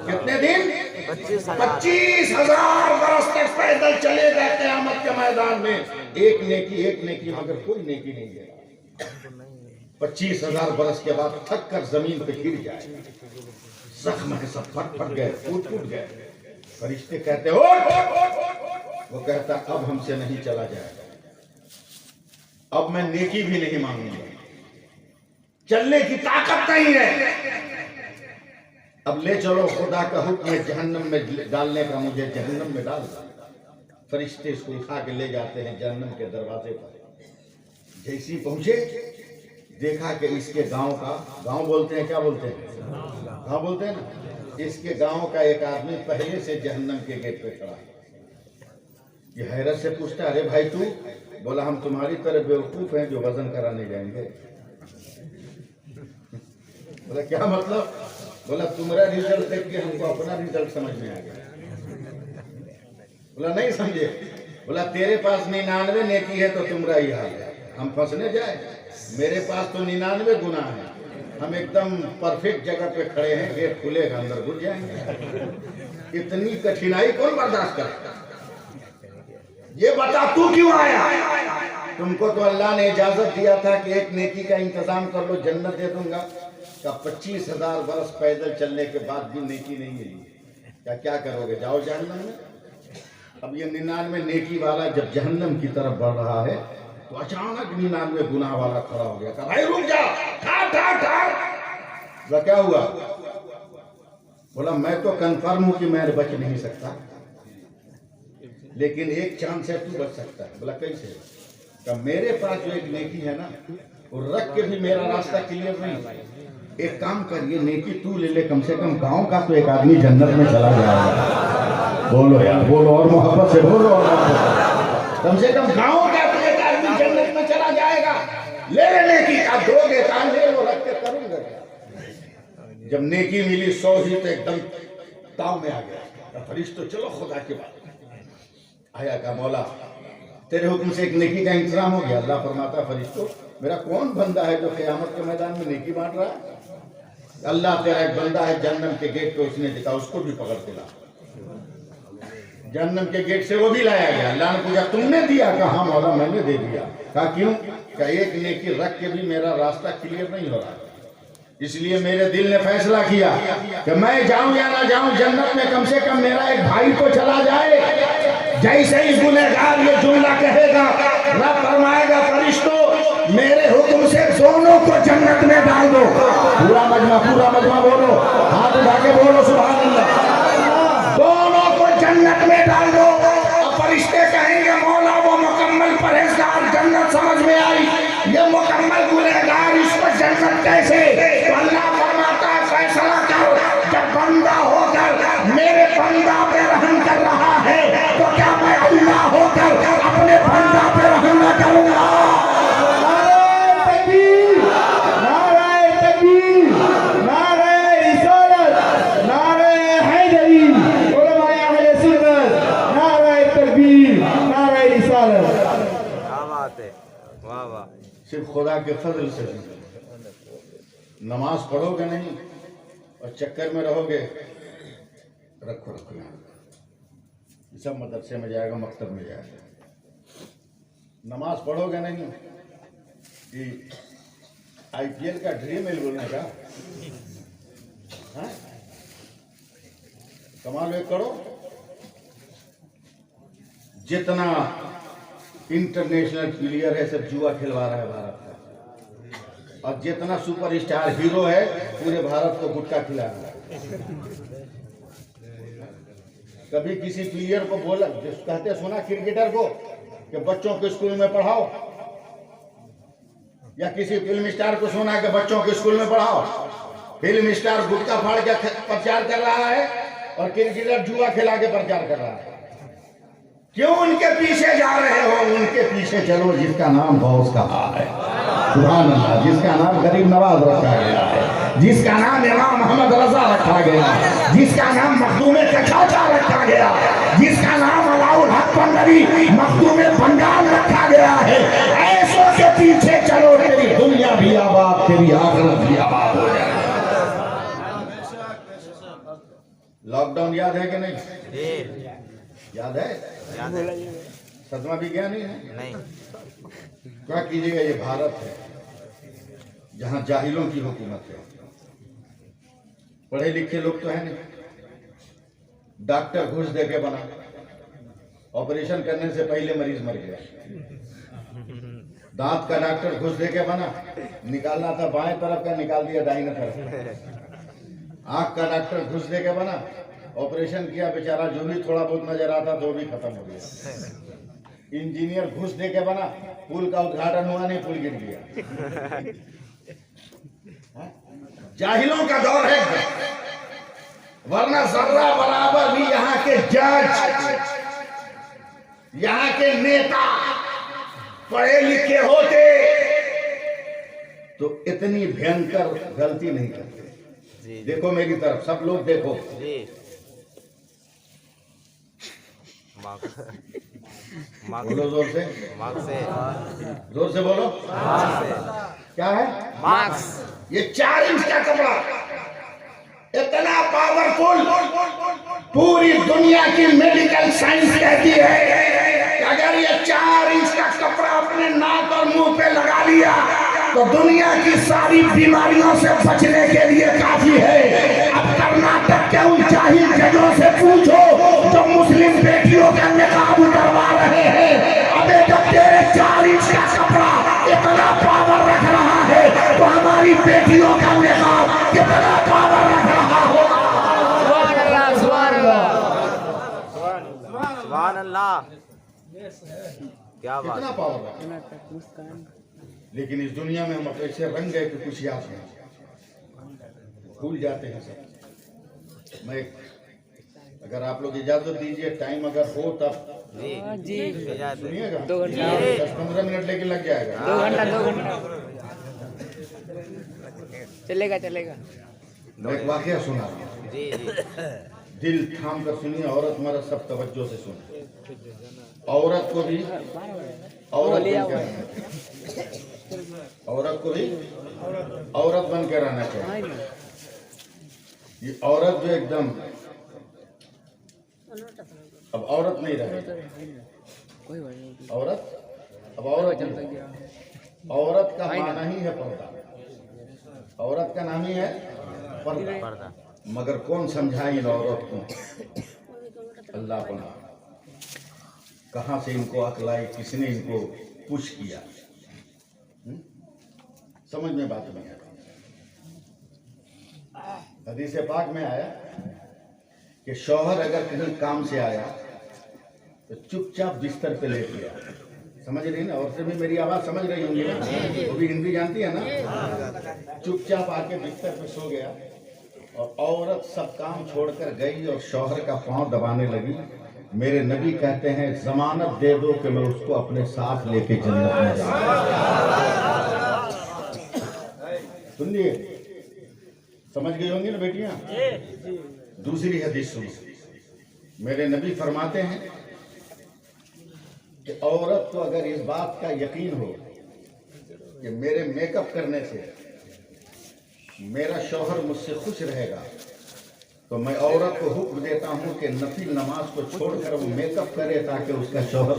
कितने दिन? 25,000 बरस तक पैदल चलेगा कयामत के मैदान में, एक नेकी मगर कोई नेकी नहीं दे रहा। 25,000 बरस के बाद थक कर जमीन पे गिर जाए, जख्म है सब फट गए, टूट गए। फरिश्ते कहते हो, वो कहता अब हमसे नहीं चला जाएगा, अब मैं नेकी भी नहीं मांगूंगा, चलने की ताकत नहीं है, अब ले चलो, खुदा का हुक्म है जहन्नम में डालने का, मुझे जहन्नम में डाल दो। फरिश्ते इसको उठा के ले जाते हैं जहन्नम के दरवाजे पर। जैसी पहुंचे देखा कि इसके गांव बोलते हैं, क्या बोलते हैं, गांव बोलते हैं ना, इसके गांव का एक आदमी पहले से जहन्नम के गेट पे खड़ा है। ये हैरत से पूछता, अरे भाई तू? बोला हम तुम्हारी तरह बेवकूफ हैं जो वजन कराने जाएंगे। बोला क्या मतलब? बोला तुम्हारा रिजल्ट देख के हमको अपना रिजल्ट समझ में आ गया। बोला नहीं समझे? बोला तेरे पास 99 नेकी है तो तुम्हारा ही हाल है, हम फंसने जाए? मेरे पास तो 99 गुनाह है, हम एकदम परफेक्ट जगह पे खड़े हैं, गेट खुलेगा अंदर घुस जाएंगे। इतनी कठिनाई कौन बर्दाश्त करेगा? ये बता तू क्यों आया? तुमको तो अल्लाह ने इजाजत दिया था कि एक नेकी का इंतजाम कर लो, जन्नत दे दूंगा। का 25,000 बरस पैदल चलने के बाद भी नेकी नहीं मिली, क्या करोगे? जाओ जहन्नम में। अब ये 99 नेकी वाला जब जहन्नम की तरफ बढ़ रहा है तो अचानक 99 गुनाह वाला खड़ा हो गया, कहा भाई रुक जा, ठहर। क्या हुआ? बोला मैं तो कंफर्म हूं कि मैं बच नहीं सकता, लेकिन एक चांस है तू बच सकता है। बोला कैसे? का मेरे पास जो एक नेकी है ना, वो रख के भी मेरा रास्ता क्लियर नहीं। एक काम कर, ये नेकी तू ले ले, कम से कम गांव का तो एक आदमी जन्नत में चला जाएगा। बोलो यार, बोलो और मोहब्बत से बोलो, और कम से कम गांव का तो एक आदमी जन्नत में चला जाएगा। ले ले नेकी का, दोगे का ले लो, रख के करूंगा। जब नेकी मिली 100 ही तो एकदम ताव में आ गया। फरिश्तों चलो खुदा की बात आया का मौला तेरे हुक्म से एक नेकी का इंतजाम हो गया। अल्लाह फरमाता फरिश्तों मेरा कौन बंदा है जो क़यामत के मैदान में नेकी बांट रहा है? अल्लाह तेरा एक बंदा है जहन्नम के गेट पे, उसने देखा, उसको भी पकड़ के ला। जहन्नम के गेट से वो भी लाया गया। अल्लाह ने पूछा तुमने दिया? कहा हाँ मौला मैंने दे दिया। कहा क्यों? क्या एक नेकी रख के भी मेरा रास्ता क्लियर नहीं हो रहा, इसलिए मेरे दिल ने फैसला किया कि मैं जाऊं या ना जाऊं, जन्नत में कम से कम मेरा एक भाई तो चला जाए। जैसे ही गुनहगार ये जुमला कहेगा, रब फरमाएगा फरिश्तों मेरे हुक्म से दोनों को जन्नत में डाल दो। पूरा मजमा बोलो, हाथ उठा के बोलो सुभान अल्लाह। दोनों को जन्नत में डाल दो। अब फरिश्ते कहेंगे मौला वो मुकम्मल परहेजगार जन्नत समझ में आई, ये मुकम्मल गुनहगार इसको जन्नत कैसे? तो अल्लाह फरमाता है फैसला करो, जब बंदा होकर मेरे बंदा पे रहम कर रहा है तो क्या मैं अल्लाह होकर अपने बंदा पे रहम न करूंगा? सिर्फ खुदा के फजल से नमाज पढ़ोगे नहीं और चक्कर में रहोगे, रखो सब मदरसे में जाएगा, मकतब में जाएगा। नमाज पढ़ोगे नहीं कि IPL का ड्रीम है बोलने का, कमाल एक करो। जितना इंटरनेशनल प्लेयर है सब जुआ खिलवा रहा है भारत का, और जितना सुपरस्टार हीरो है पूरे भारत को गुटखा खिला रहा है। कभी किसी प्लेयर को बोला, कहते सुना क्रिकेटर को कि बच्चों को स्कूल में पढ़ाओ, या किसी फिल्म स्टार को सुना कि बच्चों को स्कूल में पढ़ाओ? फिल्म स्टार गुटखा फाड़ के प्रचार कर रहा है और क्रिकेटर जुआ खिला के प्रचार कर रहा है। क्यों उनके पीछे जा रहे हो? उनके पीछे चलो जिसका नाम गौस कहा है, सुभान अल्लाह, जिसका नाम गरीब नवाज रखा गया है, जिसका नाम इमाम मोहम्मद रजा रखा गया, जिसका नाम मखदूमे कचौटा रखा गया, जिसका नाम अलाउल हक पंडरी मखदूमे बंगाल रखा गया है। ऐसों के पीछे चलो, तेरी दुनिया भी आबाद, तेरी आखिरत भी आबाद हो जाए। लॉकडाउन याद है कि नहीं? याद है? याद है? सदमा भी गया नहीं है? नहीं। क्या कीजिएगा, ये भारत है जहां जाहिलों की हुकूमत है। पढ़े लिखे लोग तो है नहीं। डॉक्टर घूस दे के बना, ऑपरेशन करने से पहले मरीज मर गया। दांत का डॉक्टर घूस दे के बना, निकालना था बाएं तरफ का, निकाल दिया दाहिने तरफ। आंख का डॉक्टर घुस दे के बना, ऑपरेशन किया, बेचारा जो भी थोड़ा बहुत नजर आता तो भी खत्म हो गया। इंजीनियर घुस दे के बना, पुल का उद्घाटन हुआ नहीं, पुल गिर गया। जाहिलों का दौर है, वरना जर्रा बराबर भी यहाँ के जज, यहाँ के नेता पढ़े लिखे होते तो इतनी भयंकर गलती नहीं करते। देखो मेरी तरफ, सब लोग देखो। बोलो जोर से, जोर से बोलो। क्या है? मार्क्स। ये 4 इंच का कपड़ा इतना पावरफुल, पूरी दुनिया की मेडिकल साइंस कहती है कि अगर ये 4 इंच का कपड़ा अपने नाक और मुंह पे लगा लिया तो दुनिया की सारी बीमारियों से बचने के लिए काफी है। अब कर्नाटक के उन जाहिल जजों से पूछो जो मुस्लिम बेटियों का निकाब उतरवा रहे हैं, अबे जब तेरे 4 इंच का कपड़ा इतना पावर रख रहा है तो हमारी बेटियों का निकाब कितना पावर रख रहा होगा। सुभान अल्लाह, सुभान अल्लाह, सुभान अल्लाह। क्या बात? कितना पावर। लेकिन इस दुनिया में हम ऐसे रंग गए कि कुछ याद नहीं, भूल जाते हैं सब। मैं अगर आप लोग इजाजत दीजिए, टाइम अगर हो तब जी सुनिएगा, 2 घंटा 10-15 मिनट लेकिन लग जाएगा। 2 घंटा चलेगा चलेगा। मैं एक वाकया सुना रहा हूं, जी जी। दिल थाम कर सुनिए, औरत मर्द सब तवज्जो से सुनिए। औरत को भी औरत बन के रहना चाहिए, औरत को भी औरत बन के रहना चाहिए। ये औरत जो एकदम अब औरत नहीं रही, औरत अब औरत नहीं। औरत का माना ही है पर्दा, औरत का नाम ही है पर्दा। मगर कौन समझाए इन औरत को? अल्लाह बना, कहां से इनको अक्ल आई, किसने इनको पुश किया? समझ में बात नहीं आती। हदीस पाक में आया कि शौहर अगर कहीं काम से आया तो चुपचाप बिस्तर पे लेट गया। समझ रही ना? और से भी मेरी आवाज समझ रही होंगी ना, वो भी हिंदी जानती है ना। चुपचाप आके बिस्तर पे सो गया और औरत सब काम छोड़कर गई और शौहर का पांव दबाने लगी। मेरे नबी कहते हैं जमानत दे दो कि मैं उसको अपने साथ लेके जन्नत में जाऊंगा। सुनिए, समझ गई होंगी ना बेटियां? दूसरी हदीस सुनो, मेरे नबी फरमाते हैं कि औरत को अगर इस बात का यकीन हो कि मेरे मेकअप करने से मेरा शौहर मुझसे खुश रहेगा तो मैं औरत को हुक्म देता हूं कि नफिल नमाज को छोड़कर वो मेकअप करे ताकि उसका शौहर।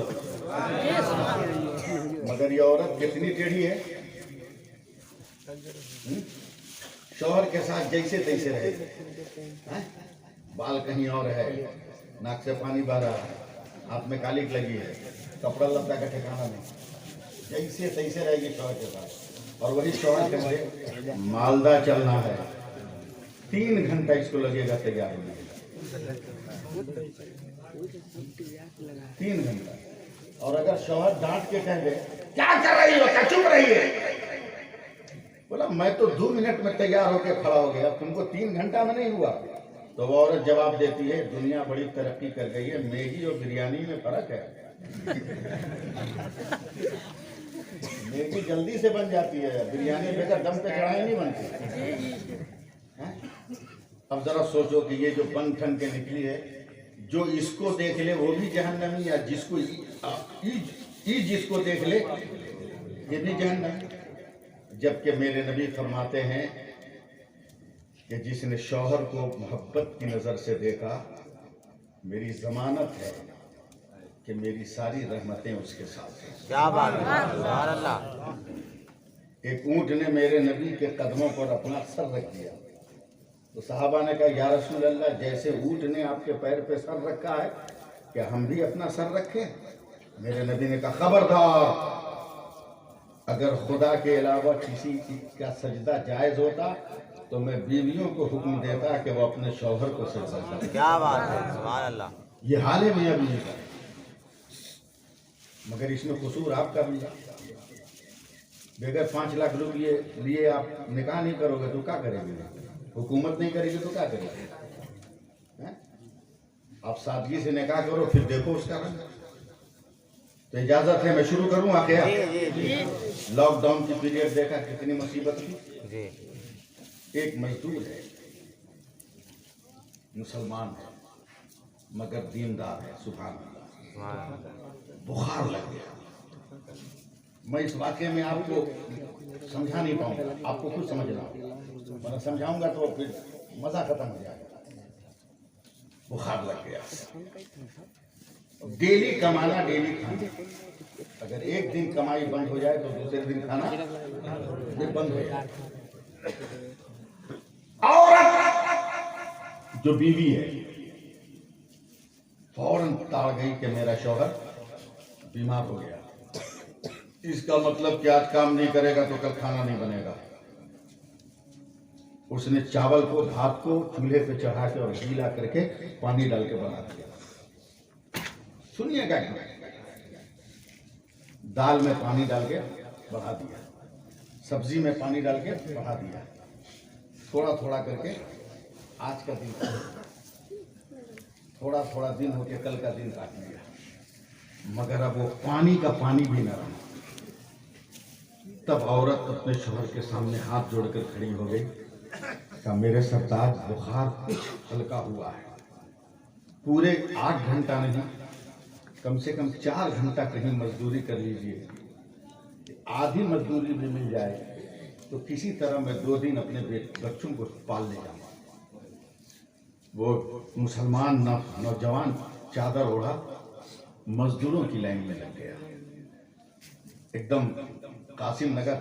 मगर ये औरत कितनी टेढ़ी है, शौहर के साथ जैसे तैसे रहे, बाल कहीं और है, नाक से पानी बह रहा है, हाथ में कालिक लगी है, कपड़ा लत्ता का ठिकाना नहीं, जैसे तैसे रहेगी शौहर के साथ। और वही शौहर कहते मालदा चलना है 3 घंटा इसको लगेगा तैयार होने। 3 घंटा। और अगर शौहर डांट के कह दे क्या कर रही हो, क्या चुप रही है, बोला मैं तो 2 मिनट में तैयार होके खड़ा हो गया, तुमको 3 घंटा में नहीं हुआ। तो वो औरत जवाब देती है दुनिया बड़ी तरक्की कर गई है, मैगी और बिरयानी में फर्क है। मैगी जल्दी से बन जाती है, बिरयानी बगैर दम पे चढ़ाई नहीं बनती। अब जरा सोचो कि ये जो बन ठन के निकली है, जो इसको देख ले वो भी जहन्नमी, या जिसको जिसको देख ले ये भी जहन्नमी। जबकि मेरे नबी फरमाते हैं कि जिसने शौहर को मोहब्बत की नजर से देखा, मेरी जमानत है कि मेरी सारी रहमतें उसके साथ हैं। क्या बात है, सुभान अल्लाह। एक ऊंट ने मेरे नबी के कदमों पर अपना सर रख दिया, तो सहाबा ने कहा या रसूल अल्लाह, जैसे ऊंट ने आपके पैर पे सर रखा है, क्या हम भी अपना सर रखें? मेरे नबी ने कहा खबरदार, अगर खुदा के अलावा किसी का सजदा जायज होता तो मैं बीवियों को हुक्म देता कि वो अपने शौहर को सजदा करें। क्या बात है, सुभान अल्लाह। ये हाल है मियां बीवी का, मगर इसमें कसूर आपका भी है। बगैर 5 लाख रुपये लिए आप निकाह नहीं करोगे तो क्या करेंगे? हुकूमत नहीं करेगी तो क्या करेगी? आप सादगी से निकाह करो, फिर देखो उसका रंग। तो इजाजत है मैं शुरू करूं? आके लॉकडाउन की पीरियड देखा कितनी मुसीबत थी। एक मजदूर है, मुसलमान है मगर दीनदार है, सुभान अल्लाह। बुखार लग गया। मैं इस वाक़े में आपको समझा नहीं पाऊंगा, आपको खुद समझना होगा। मैं समझाऊंगा तो फिर मजा खत्म हो जाएगा। बुखार लग गया, डेली कमाना डेली खाना, अगर एक दिन कमाई बंद हो जाए तो दूसरे दिन खाना भी बंद हो जाए। औरत जो बीवी है फौरन ताड़ गई कि मेरा शौहर बीमार हो गया, इसका मतलब कि आज काम नहीं करेगा तो कल खाना नहीं बनेगा। उसने चावल को, भात को चूल्हे पे चढ़ा के और गीला करके पानी डाल के बना दिया। सुनिएगा, दाल में पानी डाल के बढ़ा दिया, सब्जी में पानी डाल के बढ़ा दिया, थोड़ा थोड़ा करके आज का दिन, थोड़ा थोड़ा दिन होके कल का दिन काट लिया। मगर अब वो पानी का पानी भी न रहा। तब औरत अपने शौहर के सामने हाथ जोड़कर खड़ी हो गई, कहा मेरे सरताज बुखार कुछ हल्का हुआ है, पूरे 8 घंटा नहीं कम से कम 4 घंटा कहीं मजदूरी कर लीजिए, आधी मजदूरी भी मिल जाए तो किसी तरह मैं 2 दिन अपने बच्चों को पाल ले जाऊंगा। वो मुसलमान नौजवान चादर ओढ़ा मजदूरों की लाइन में लग गया। एकदम कासिम नगर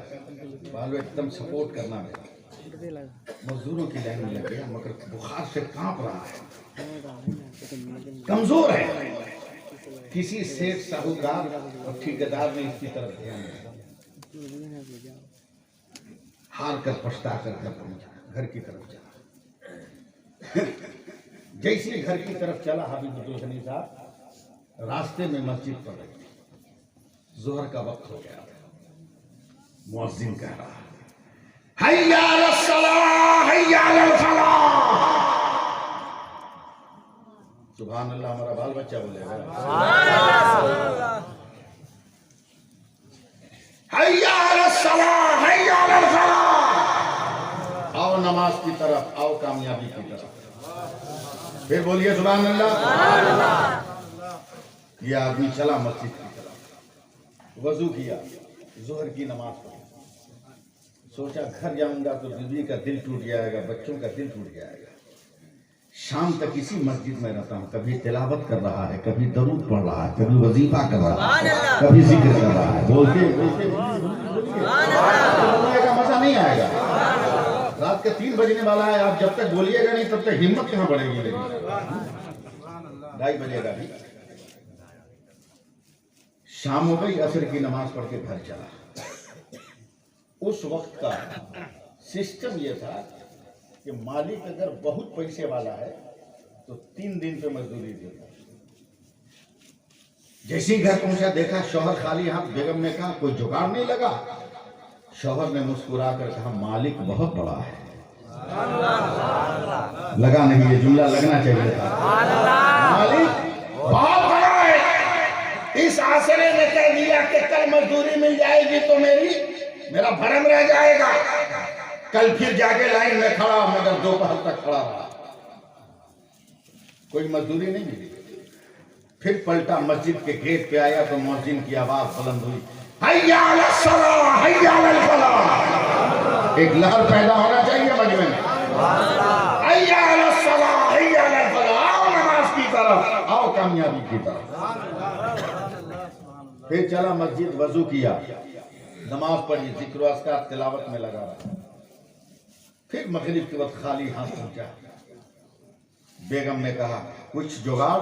वालों एकदम सपोर्ट करना है, मजदूरों की लाइन में लग गया, मगर बुखार से कांप रहा है, कमजोर है। किसी सेठ साहूकार और ठेकेदार ने इसकी तरफ ध्यान दिया, हार कर पछता कर घर की तरफ चला। जैसे ही घर की तरफ चला हबीबुल गनी साहब, रास्ते में मस्जिद पड़ रही थी, जोहर का वक्त हो गया, मुअज्जिन कह रहा हैया अलस्सलाह हैया अलल फलाह। सुभान अल्लाह, हमारा बाल बच्चा बोलेगा हैया अलस्सलाह हैया अलल फलाह। आओ नमाज की तरफ, आओ कामयाबी की तरफ। फिर बोलिए सुभान अल्लाह। यह आदमी चला मस्जिद की तरफ, वजू किया, जोहर की नमाज पढ़ी, सोचा घर जाऊंगा तो बीवी का दिल टूट जाएगा, बच्चों का दिल टूट जाएगा। शाम तक इसी मस्जिद में रहता हूँ, कभी तिलावत कर रहा है, कभी दरूद पढ़ रहा है, कभी वजीफा कर रहा है, कभी जिक्र कर रहा है। बोलते का मजा नहीं आएगा। रात के 3 बजने वाला है, आप जब तक बोलिएगा नहीं तब तक हिम्मत कहाँ बढ़ेगी मेरी। 2:30 बजेगा भी। शाम हो गई, असर की नमाज पढ़ के घर चला। उस वक्त का सिस्टम यह था कि मालिक अगर बहुत पैसे वाला है तो 3 दिन पे मजदूरी देता, जैसे ही घर पहुंचा देखा शौहर खाली हाथ। बेगम ने कहा कोई जुगाड़ नहीं लगा? शौहर ने मुस्कुरा कर कहा मालिक बहुत बड़ा है। लगा नहीं, ये जुमला लगना चाहिए था। मालिक बहुत बड़ा है। इस आसरे ने कह दिया कि कल मजदूरी मिल जाएगी तो मेरा भरम रह जाएगा। कल फिर जाके लाइन में खड़ा, मगर दोपहर तक खड़ा रहा, कोई मजदूरी नहीं मिली। फिर पलटा, मस्जिद के गेट पे आया तो मौजिन की आवाज बुलंद हुई, हैया अलस सलाह, हैया अलल फलाह। एक लहर पैदा होना चाहिए मजमे में। हैया अलस सलाह, हैया अलल फलाह। आओ नमाज की तरफ, आओ कामयाबी की तरफ। फिर चला मस्जिद, वजू किया, नमाज पढ़ी, जिक्र अस्कार तिलावत में लगा रहा। फिर मगरिब के वक्त खाली हाथ पहुंचा। बेगम ने कहा कुछ जुगाड़?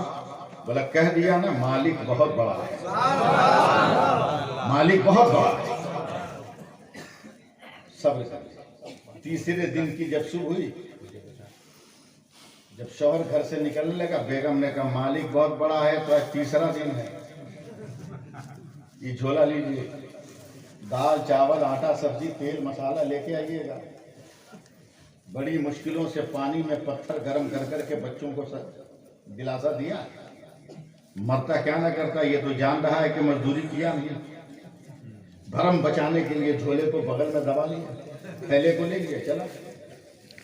बोला कह दिया ना, मालिक बहुत बड़ा है, मालिक बहुत बड़ा है। सब्र कर। तीसरे दिन की जब सुबह हुई, जब शौहर घर से निकलने लगा, बेगम ने कहा मालिक बहुत बड़ा है तो आज तीसरा दिन है, ये झोला लीजिए, दाल चावल आटा सब्जी तेल मसाला लेके आइएगा। बड़ी मुश्किलों से पानी में पत्थर गर्म कर करके बच्चों को दिलासा दिया। मरता क्या ना करता, ये तो जान रहा है कि मजदूरी किया नहीं। भरम बचाने के लिए झोले को बगल में दबा लिया, थैले को ले लिया, चला,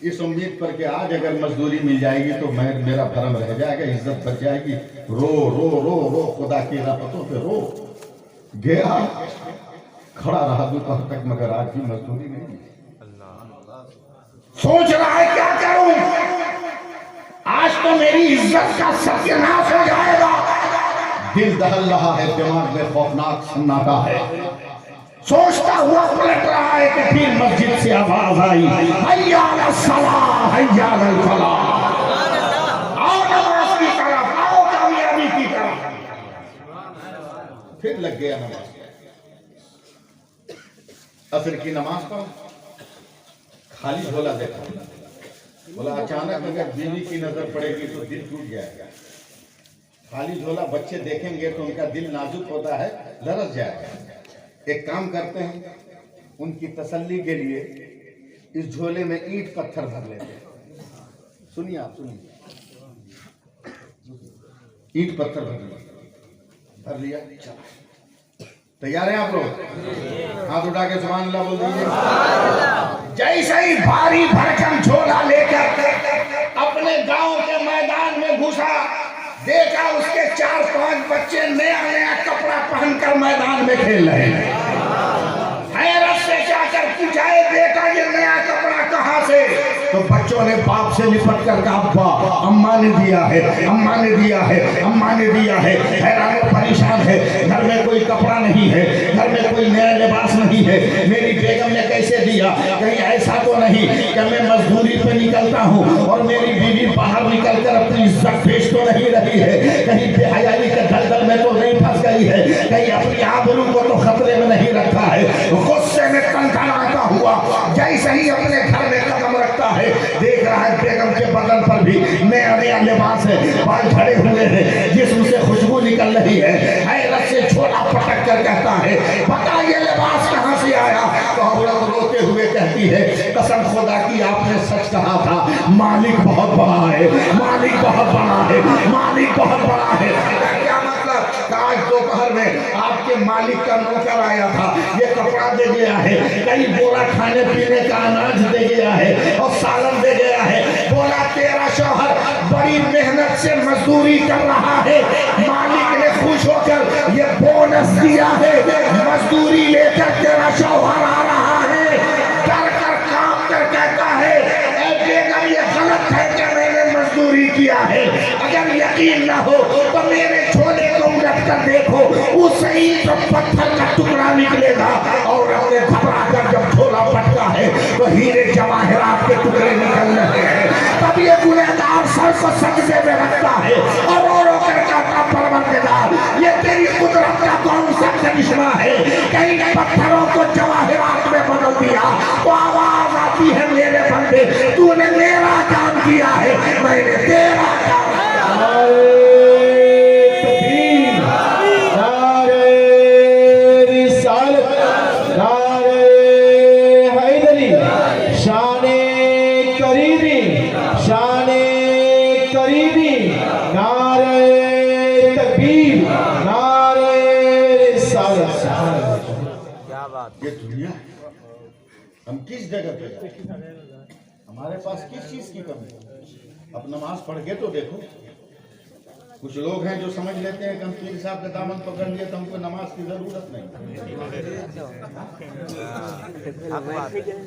इस उम्मीद पर कि आज अगर मजदूरी मिल जाएगी तो मेरा भरम रह जाएगा, इज्जत बच जाएगी। रो रो रो रो, खुदा की रहमतों पे रो। गया, खड़ा रहा दोपहर तक, मगर आज भी मजदूरी नहीं मिली। सोच रहा है क्या करूं, आज तो मेरी इज्जत का सत्यानाश हो जाएगा। दिल दहल रहा है, दिमाग में खौफनाक सन्नाटा है। सोचता हुआ पलट रहा है कि फिर मस्जिद से आवाज आई, हैया अलस सलाह, हैया अलल फलाह। आओ नमाज की तरफ, आओ कामयाबी की तरफ। फिर लग गया नमाज। असर की नमाज पढ़, खाली झोला देखा। बोला अचानक अगर बीवी की नजर पड़ेगी तो दिल टूट जाएगा। खाली झोला बच्चे देखेंगे तो उनका दिल नाजुक होता है, लरस जाएगा। एक काम करते हैं, उनकी तसल्ली के लिए इस झोले में ईंट पत्थर भर लेते हैं। सुनिए आप, सुनिए, ईंट पत्थर भर लिया। चला, तैयार हैं आप लोग? हाथ उठा के सुभान अल्लाह बोल दीजिए। जैसे ही भारी भरकम झोला लेकर अपने गांव के मैदान में घुसा, देखा उसके 4-5 बच्चे नया नया कपड़ा पहनकर मैदान में खेल रहे हैं। हैरत से जाकर पूछा, बेटा ये नया कपड़ा कहाँ से? तो बच्चों ने बाप से लिपट कर कहा अब्बा अम्मा ने दिया है, अम्मा ने दिया है, अम्मा ने दिया है। हैरान और परेशान है, घर में कोई कपड़ा नहीं है, घर में कोई नया लिबास नहीं है, मेरी बेगम ने कैसे दिया? कहीं ऐसा तो नहीं कि मैं मजदूरी पे निकलता हूँ और मेरी बीवी बाहर निकल कर अपनी इज्जत बेच तो नहीं रही है, कहीं बेहयाई के दलदल में तो नहीं फंस गई है, कहीं अपनी आबरू को तो खतरे में नहीं रखा है। गुस्से में कनकनाता हुआ जैसे ही अपने घर में कदम रखता है, देख रहा है बेगम के बदन पर भी नया नया लिबास है, बाल झड़े हुए हैं, जिस्म से खुशबू निकल रही है। हैरत से छोटा पटक कर कहता है पता ये लिबास कहाँ से आया? तो औरत रोते हुए कहती है कसम खुदा की आपने सच कहा था, मालिक बहुत बड़ा है, मालिक बहुत बड़ा है, मालिक बहुत बड़ा है। क्या मतलब? आज दोपहर में आपके मालिक का नौकर आया था, ये कपड़ा दे गया है, कई बोरा खाने पीने का अनाज दे गया है और सालन दे गया है। बोला तेरा शौहर बड़ी मेहनत से मजदूरी कर रहा है, मालिक ने खुश होकर ये बोनस दिया है, मजदूरी लेकर तेरा शौहर आ रहा है। डर कर काम कर कहता है बेगम ये गलत है कि मैंने मजदूरी किया है, अगर यकीन ना हो तो मेरे झोले को उलट कर देखो, उससे ही तो पत्थर का टुकड़ा निकलेगा। और अपने घबरा कर जब झोला पटका है तो हीरे जवाहरात के टुकड़े निकल रहे हैं। तब ये गुनहगार सर को सजदे में रखता है और रो कर कहता परवरदिगार ये तेरी कुदरत का कौन सा करिश्मा है, कहीं पत्थरों को जवाहरात में बदल दिया। तो आवाज आती है मेरे बंदे तूने मेरा काम किया है, मैंने तेरा काम किया। क्या बात। ये दुनिया है। हम किस जगह पे हैं? हमारे पास किस चीज की कमी है? अब नमाज पढ़ के तो देखो। कुछ लोग हैं जो समझ लेते हैं कि हम पीर साहब का दामन पकड़ लिए तो हमको नमाज की जरूरत नहीं।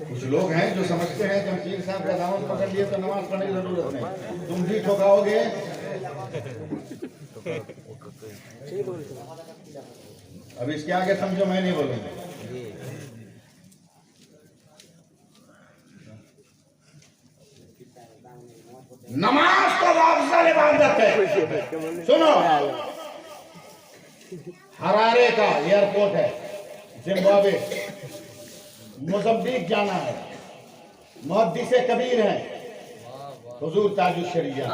कुछ लोग हैं जो समझते हैं कि हम पीर साहब का दामन पकड़ लिए तो नमाज पढ़ने की जरूरत नहीं। तुम भी ठोकाओगे। अब इसके आगे समझो, मैं नहीं बोलूंगा। नमाज तो अफजल इबादत है। सुनो, हरारे का एयरपोर्ट है, जिम्बाब्वे, मोज़म्बिक जाना है। मुहद्दिस कबीर हैं हुजूर ताजुल शरिया,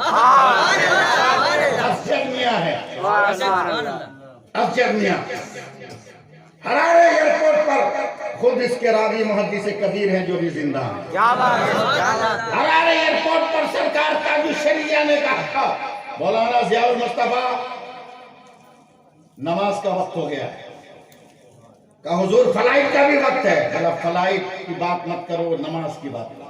असजद मियां है, असजद मियां। हरारे एयरपोर्ट पर खुद इसके रावी मुहद्दिस कबीर हैं जो भी जिंदा हैं। हरारे एयरपोर्ट पर सरकार ताजुल शरिया ने कहा, मौलाना ज़ियाउल मुस्तफा नमाज का वक्त हो गया है। कहा हुजूर फ्लाइट का भी वक्त है। बोला फ्लाइट की बात मत करो, नमाज की बात करो।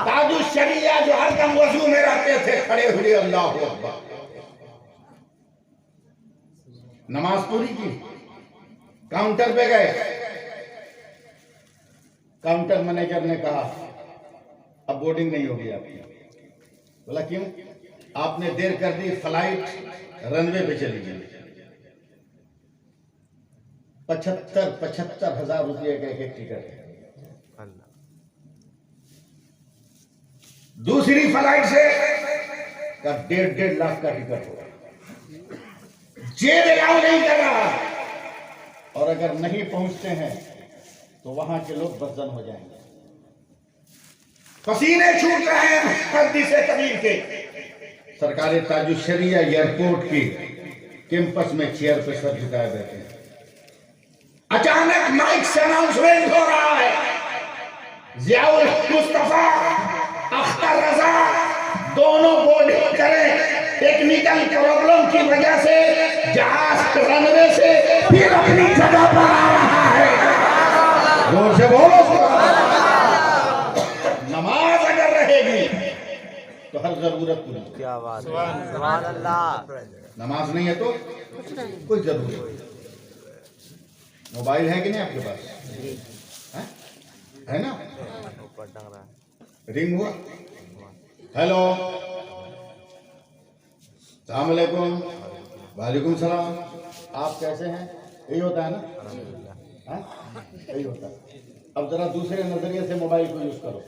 ताजुल शरिया जो हरदम वजू में रहते थे, खड़े हुए अल्लाहु अकबर, नमाज पूरी की। काउंटर पे गए, काउंटर मैनेजर ने कहा अब बोर्डिंग नहीं होगी आपकी। बोला क्यों? आपने देर कर दी, फ्लाइट रनवे पे चली गई। 75,000 रुपये का एक टिकट है। दूसरी फ्लाइट से का 1.5 लाख का टिकट होगा। जेब अलाउ नहीं कर रहा, और अगर नहीं पहुंचते हैं तो वहां के लोग बदजन हो जाएंगे। पसीने छूट रहे हैं मुहद्दिस कबीर के। सरकारी ताजुल शरिया एयरपोर्ट की कैंपस में चेयर पे सर झुकाए बैठे हैं। अचानक माइक से अनाउंसमेंट हो रहा है, ज़ियाउल मुस्तफा, अख्तर रजा दोनों बोर्डिंग करें। टेक्निकल प्रॉब्लम की वजह से जहाज रनवे से फिर अपनी जगह पर आ रहा है। जोर से बोलो। नमाज अगर रहेगी तो हर जरूरत पूरी। क्या बात। सुभान अल्लाह। नमाज नहीं है तो कोई जरूरत नहीं। मोबाइल है कि नहीं आपके पास? है ना? ऊपर टंग रहा है। रिंग हुआ, हेलो, अस्सलाम वालेकुम। वालेकुम सलाम। आप कैसे हैं? यही होता है ना? यही होता है। अब जरा दूसरे नजरिए से मोबाइल को यूज करो।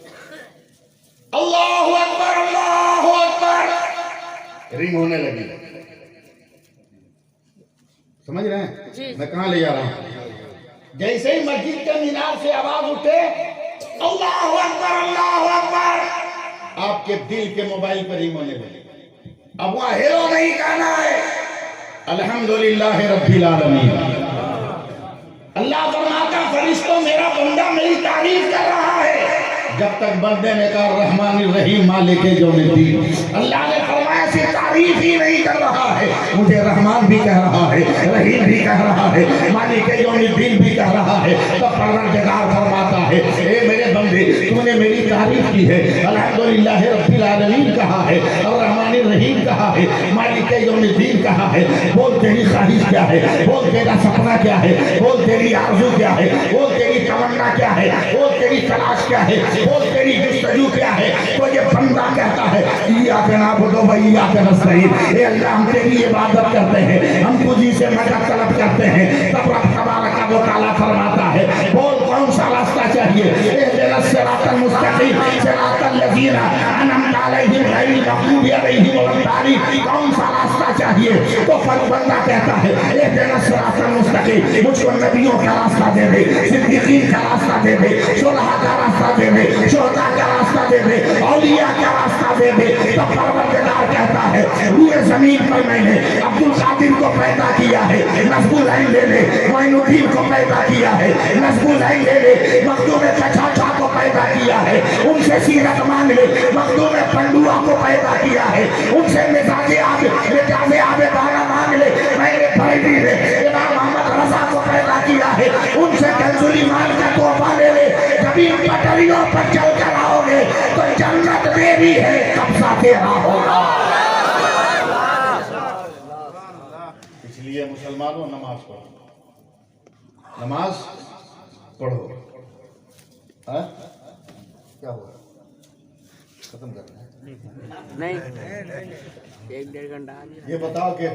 अल्लाहु अकबर, अल्लाहु अकबर। रिंग होने लगी। समझ रहे हैं मैं कहां ले जा रहा हूं? जैसे ही मस्जिद के मीनार से आवाज उठे अल्लाहु अकबर, अल्लाहु अकबर, आपके दिल के मोबाइल पर रिंग होने लगी। अब वहां हेलो नहीं कहना है, अल्हम्दुलिल्लाह रब्बिल आलमीन। अल्लाह फरमाता फरिश्तों मेरा बंदा मेरी तारीफ कर रहा है। जब तक बंदे ने कहा रहमान रहीम मालिक यौमिद्दीन, अल्लाह ने फरमाया सिर्फ तारीफ ही नहीं कर रहा है, मुझे रहमान भी कह रहा है, रहीम भी कह रहा है, मालिक यौमिद्दीन भी कह रहा है। तब परवरदिगार फरमाता है ए मेरे बंदे तूने मेरी तारीफ की है, अल्हम्दुलिल्लाह रब्बिल आलमीन कहा है, और रहमान रहीम कहा है, मालिक यौमिद्दीन कहा है। बोल तेरी ख्वाहिश क्या है, बोल तेरा सपना क्या है, बोल तेरी आरज़ू क्या है, बोल तेरी तमन्ना क्या है, बोल तेरी तलाश क्या है, बोल तेरी जुस्तजू क्या है। तो ये बंदा कहता है इय्याका नअबुदु व इय्याका नस्तईन, ए अल्लाह हम तेरी इबादत करते हैं, हम तुझी से मदद तलब करते हैं। तब रब तबारक व तआला फरमाता है बोल कौन सा रास्ता चाहिए, इहदिनस सिरातल मुस्तकीम सिरातल लज़ीना अनअमता अलैहिम गैरिल मग़ज़ूबि अलैहिम वलद्दालिन, कौन सा रास्ता चाहिए। तो बंदा कहता है इहदिनस सिरातल मुस्तकीम, मुझको नबियों का रास्ता दे दे, सिद्दीकीन का रास्ता दे दे, शुहदा का रास्ता दे दे, शुहदा का रास्ता दे दे, औलिया का रास्ता दे दे। तो परवरदिगार कहता है रूए जमीन पर मैंने अब्दुल कादिर को पैदा किया है, नस्बुल ऐन ले ले, मोइनुद्दीन को पैदा किया है, नस्बुल ऐन ले ले, मखदूम कछाछा को पैदा किया है, उनसे सीरत मांग ले, मखदूम पंडुआ को पैदा किया है, उनसे मिजाजे आबे बारा मांग ले, मैंने पैदी में इमाम मोहम्मद रजा को पैदा सुलेमान का तोहफा ले ले, जब इन पटरियों पर चल कर आओगे तो जन्नत मेरी है, कब्जा तेरा होगा। इसलिए मुसलमानों नमाज पढ़ो, नमाज पढ़ो। हाँ? क्या हुआ? खत्म कर रहे हैं? नहीं 1-1.5 घंटा आ गया। ये बताओ कि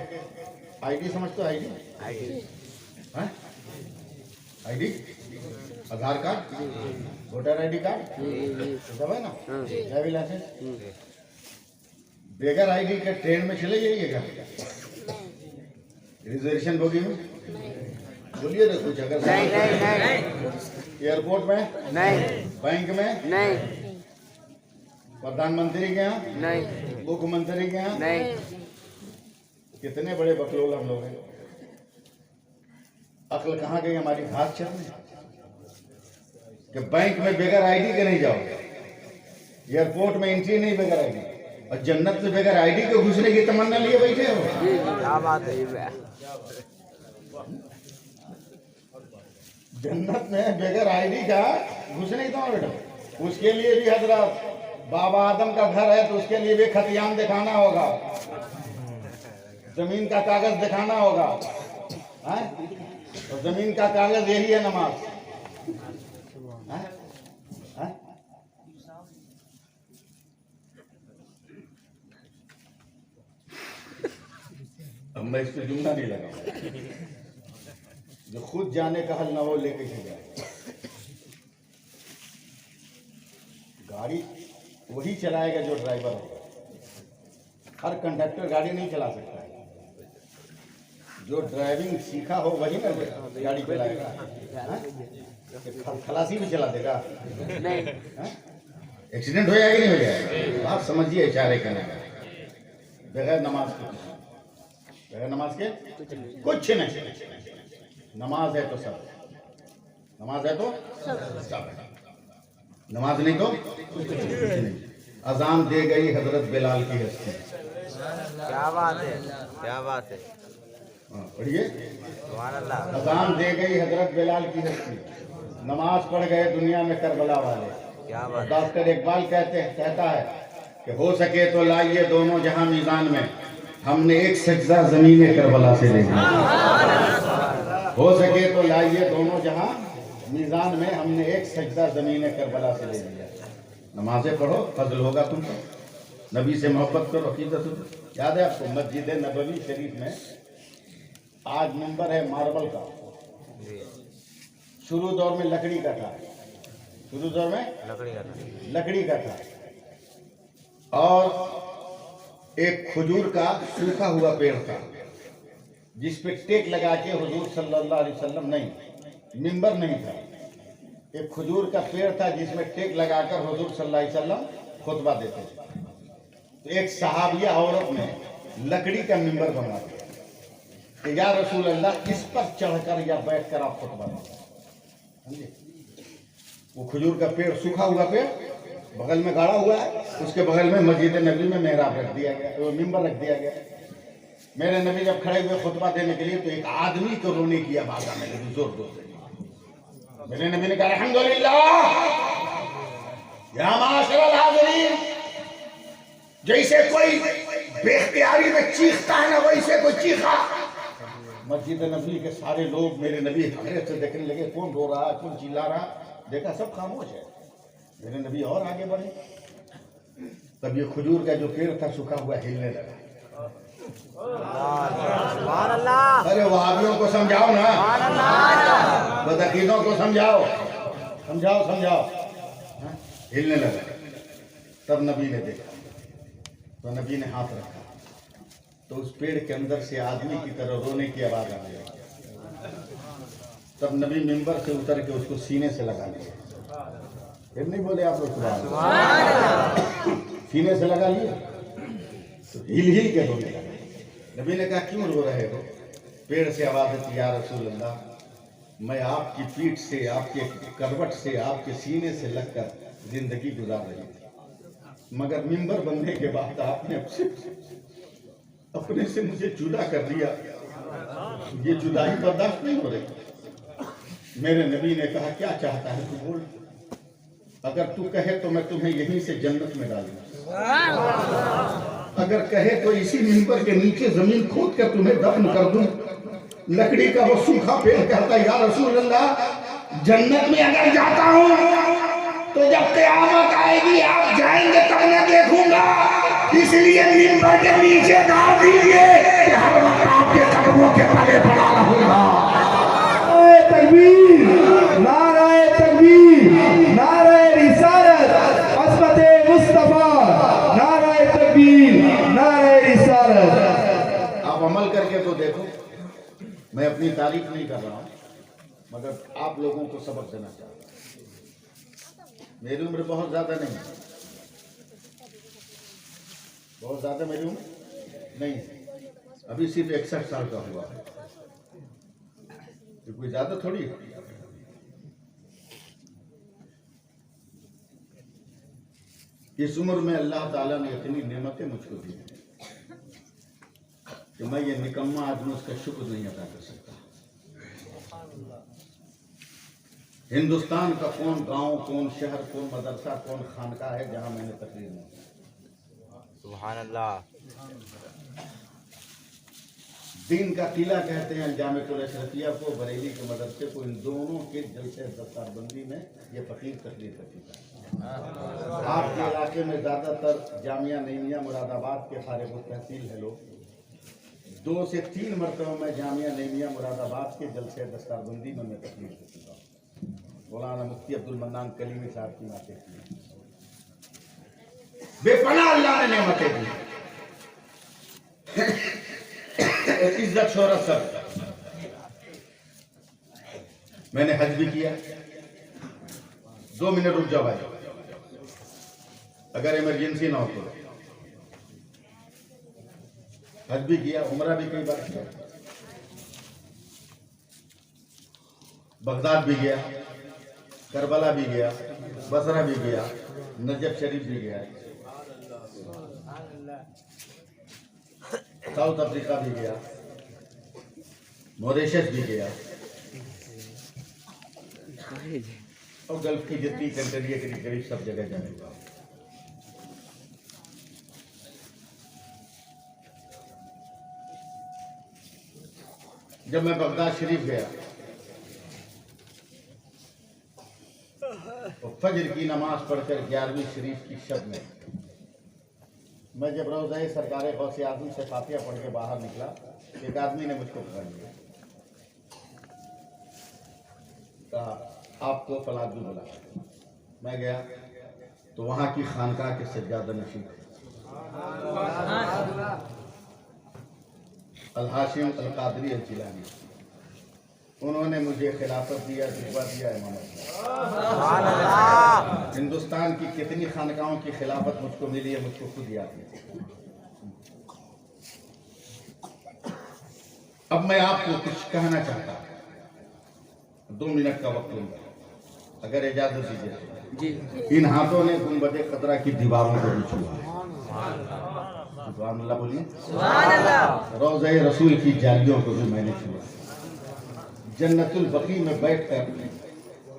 आईडी समझते हो? आईडी हाँ? आईडी, आधार कार्ड, वोटर आईडी कार्ड सब है ना, ड्राइविंग लाइसेंस। बगैर आईडी के ट्रेन में चले जाइएगा, रिजर्वेशन बोगी में बोलिए ना कुछ। अगर नहीं एयरपोर्ट में नहीं बैंक में नहीं प्रधानमंत्री के यहाँ नहीं मुख्यमंत्री के यहाँ नहीं। कितने बड़े बकलोल हम लोग हैं। अक्ल कहाँ गई हमारी? हाथ चलने कि बैंक में बगैर आईडी के नहीं जाओगे, एयरपोर्ट में एंट्री नहीं बगैर आईडी, और जन्नत में बगैर आईडी के घुसने की तमन्ना लिए बैठे हो। क्या बात है? जन्नत में बगैर आईडी का घुसने की तमन्ना बेटा। उसके लिए भी हजरत बाबा आदम का घर है तो उसके लिए भी खतियान दिखाना होगा, जमीन का कागज दिखाना होगा। तो जमीन का कागज यही है नमाज। है? है? अब मैं इस पे जुमला नहीं लगा, जो खुद जाने का हल ना हो लेके ही जाए। गाड़ी वही चलाएगा जो ड्राइवर होगा। हर कंडक्टर गाड़ी नहीं चला सकता है, जो ड्राइविंग सीखा हो वही ना गाड़ी चलाएगा। खलासी भी चला देगा? नहीं। एक्सीडेंट हो जाएगा नहीं हो जाएगा? आप समझिए इशारे करने का। बगैर नमाज के, बगैर नमाज के कुछ नहीं। नमाज है तो सब, नमाज है तो सब है, नमाज नहीं तो कुछ नहीं। अजान दे गई हजरत बिलाल की हस्ती। क्या बात है, क्या बात है। पढ़िए, सुभान अल्लाह। अजान दे गई हजरत बिलाल की हस्ती, नमाज पढ़ गए दुनिया में करबला वाले। क्या बात। डॉक्टर इकबाल कहता है कि हो सके तो लाइए दोनों जहां मीजान में, हमने एक सजदा जमीन करबला से ले लिया। हो सके तो लाइए दोनों जहां मीजान में, हमने एक सजदा जमीन करबला से ले लिया। नमाजें पढ़ो, फजल होगा तुमको। नबी से मोहब्बत करो, अकीदत। याद है आपको मस्जिद नबवी शरीफ में आज नंबर है मार्बल का, शुरू दौर में लकड़ी का था, शुरू दौर में लकड़ी का था, और एक खजूर का सूखा हुआ पेड़ था जिस पे टेक लगा के हुजूर सल्लल्लाहु अलैहि वसल्लम, नहीं मिंबर नहीं था, एक खजूर का पेड़ था जिसमें टेक लगाकर हुजूर सल्लल्लाहु अलैहि वसल्लम खुतबा देते थे। तो एक सहाबिया औरत ने लकड़ी का मिंबर बनवा दिया कि या रसूल अल्लाह, इस पर चढ़कर या बैठकर आप खुतबा दें। समझे? वो खजूर का पेड़, सूखा हुआ पेड़ बगल में गाड़ा हुआ है, उसके बगल में मस्जिद नबी में मेहराब रख दिया गया, वो मिंबर रख दिया गया। मेरे नबी जब खड़े हुए खुतबा देने के लिए तो एक आदमी को रोने की आवाज आने लगी जोर जोर से। मेरे नबी ने कहा अल्हम्दुलिल्लाह या माशरल हाज़िरीन, जैसे कोई बेख्तियारी में चीखता है ना वैसे कोई चीखा। मस्जिद नबी के सारे लोग मेरे नबी हैरत से देखने लगे, कौन रो रहा है, कौन चिल्ला रहा। देखा सब खामोश है। मेरे नबी और आगे बढ़े, तब ये खजूर का जो पेड़ था सूखा हुआ हिलने लगा। सुभान अल्लाह। अरे वहाबियों को समझाओ ना, बदअकीदों को समझाओ, समझाओ समझाओ। हिलने लगा। तब नबी ने देखा, तो नबी ने हाथ रखा, तो उस पेड़ के अंदर से आदमी की तरह रोने की आवाज आने लगी। तब नबी मिंबर से उतर के उसको सीने से लगा लिया। फिर नहीं बोले आप लोग सीने से लगा लिए, तो हिल हिल के रोने लगा। नबी ने कहा क्यों रो रहे हो? पेड़ से आवाज आती, या रसूल अल्लाह, मैं आपकी पीठ से, आपके करवट से, आपके सीने से लगकर जिंदगी गुजार रही थी, मगर मिंबर बनने के बाद आपने अपने से मुझे जुदा कर दिया। ये जुदाई बर्दाश्त नहीं हो रही। मेरे नबी ने कहा क्या चाहता है तू बोल, अगर तू कहे तो मैं तुम्हें यहीं से जन्नत में डालूंगा, अगर कहे तो इसी मिंबर के नीचे जमीन खोद कर तुम्हें दफन कर दूं। लकड़ी का वो सूखा पेड़ कहता या रसूल अल्लाह, जन्नत में अगर जाता हूं तो जब क़यामत आएगी आप जाएंगे तब मैं देखूंगा, इसलिए मिंबर के नीचे डाल दीजिए कि हर वक्त आपके कदमों के तले पड़ा रहूंगा। तकबीर, नाराए तकबीर, नाराए रिसालत, अस्मते मुस्तफा, नाराए तकबीर, नाराए रिसालत। आप अमल करके तो देखो, मैं अपनी तारीफ नहीं कर रहा हूं, मगर आप लोगों को सबक देना चाहता हूं। मेरी उम्र बहुत ज्यादा नहीं है, बहुत ज्यादा मेरी उम्र नहीं है, अभी सिर्फ 61 साल का हुआ है, कोई ज्यादा थोड़ी है। इस उम्र में अल्लाह ताला ने इतनी नेमतें मुझको दी कि मैं ये निकम्मा आदमी उसका शुक्र नहीं अदा कर सकता। हिंदुस्तान का कौन गांव, कौन शहर, कौन मदरसा, कौन खानका है जहां मैंने तकरीर नहीं की। सुभान अल्लाह। दीन का किला कहते हैं जामिअतुल अशरफिया को, बरेली के मदरसे को, इन दोनों के जलसे दस्तारबंदी में ये फकीर तकरीर करती है। आपके इलाके में ज्यादातर जामिया नईमिया मुरादाबाद के फारिग तहसील है लोग, 2 से 3 मरतबा में जामिया नईमिया मुरादाबाद के जलसे दस्तारबंदी में मैं तकरीर कर चुका हूँ। मौलाना मुफ्ती अब्दुल मन्नान कलीमी साहब की बातें की, बेपनाह अल्लाह ने नेमतें दी, इज्जत शोहरत सब। मैंने हज भी किया। 2 मिनट रुक जाओ भाई, अगर इमरजेंसी ना हो तो। हज भी किया, उम्रा भी कई बार किया, बगदाद भी गया, करबला भी गया, बसरा भी गया, नजफ शरीफ भी गया, साउथ अफ्रीका भी गया, मॉरिशस भी गया, और गल्फ की जितनी कंट्री के करीब सब जगह जाएगा। जब मैं बगदाद शरीफ गया तो फजर की नमाज पढ़कर 11वीं शरीफ की शब में मैं जब रोज़े सरकार गौसे आज़म से फातिहा पढ़ के बाहर निकला, एक आदमी ने मुझको पकड़ लिया, कहा आपको फलादू बुला। मैं गया तो वहां की खानकाह के सज्जादा नशीं अल-हाशिम अल-कादरी अल-जिलानी, उन्होंने मुझे खिलाफत दिया, जुब्बा दिया, इमामत दिया। हिंदुस्तान की कितनी खानकाहों की खिलाफत मुझको मिली है मुझको खुद याद है। अब मैं आपको कुछ कहना चाहता हूं, 2 मिनट का वक्त लूंगा, अगर इजाजत दीजिए। इन हाथों ने गुंबद खतरा की दीवारों को भी छुआ, सुभान अल्लाह बोलिए, रोज़े रसूल की जालियों को भी मैंने छुआ। जन्नतुल बकी में बैठकर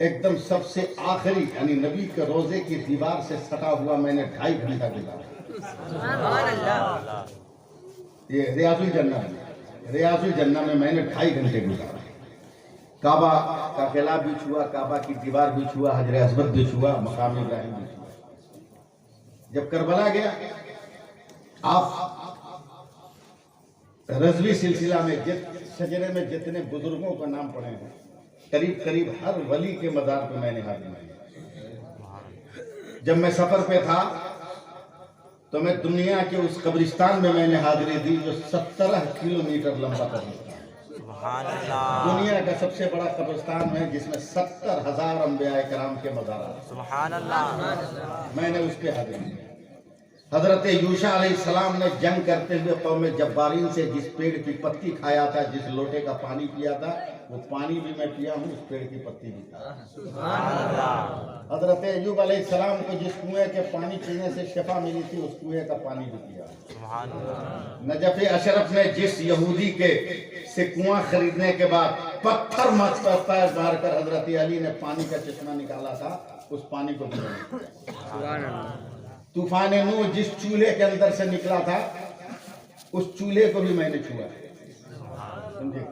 एकदम सबसे आखिरी यानी नबी के रोजे की दीवार से सटा हुआ मैंने 2.5 घंटा गुजारा। ये रियाजुल जन्ना में, रियाजुल जन्ना में मैंने 2.5 घंटे गुजारा। काबा का किला भी छुआ, काबा की दीवार भी छुआ, हजर अस्वद भी छुआ, मकाम इब्राहिम भी छुआ। जब करबला गया, आप रज़वी सिलसिला में शजरे में जितने बुजुर्गों का नाम पढ़े हैं, करीब करीब हर वली के मज़ार पर मैंने हाजिरी दी। जब मैं सफर पे था तो मैं दुनिया के उस कब्रिस्तान में मैंने हाजिरी दी जो 17 किलोमीटर लंबा कब्रिस्तान, दुनिया का सबसे बड़ा कब्रिस्तान है जिसमें 70,000 अंबिया किराम के मज़ार, मैंने उस पर हाजिरी दी। हजरत यूशा अलैहिस्सलाम ने जंग करते हुए कौम जब्बारीन से जिस पेड़ की पत्ती खाया था, जिस लोटे का पानी पिया था, वो पानी भी मैं पिया हूँ, उस पेड़ की पत्ती भी खाया। हजरत अय्यूब अलैहिस्सलाम को जिस कुएं के पानी पीने से शिफा मिली थी, उस कुएं का पानी भी पिया। नजफ अशरफ ने जिस यहूदी के से कुआं खरीदने के बाद पत्थर मत पर पैर मार कर हजरत अली ने पानी का चश्मा निकाला था, उस पानी को तूफान नूह जिस चूल्हे के अंदर से निकला था उस चूल्हे को भी मैंने छुआ। समझे?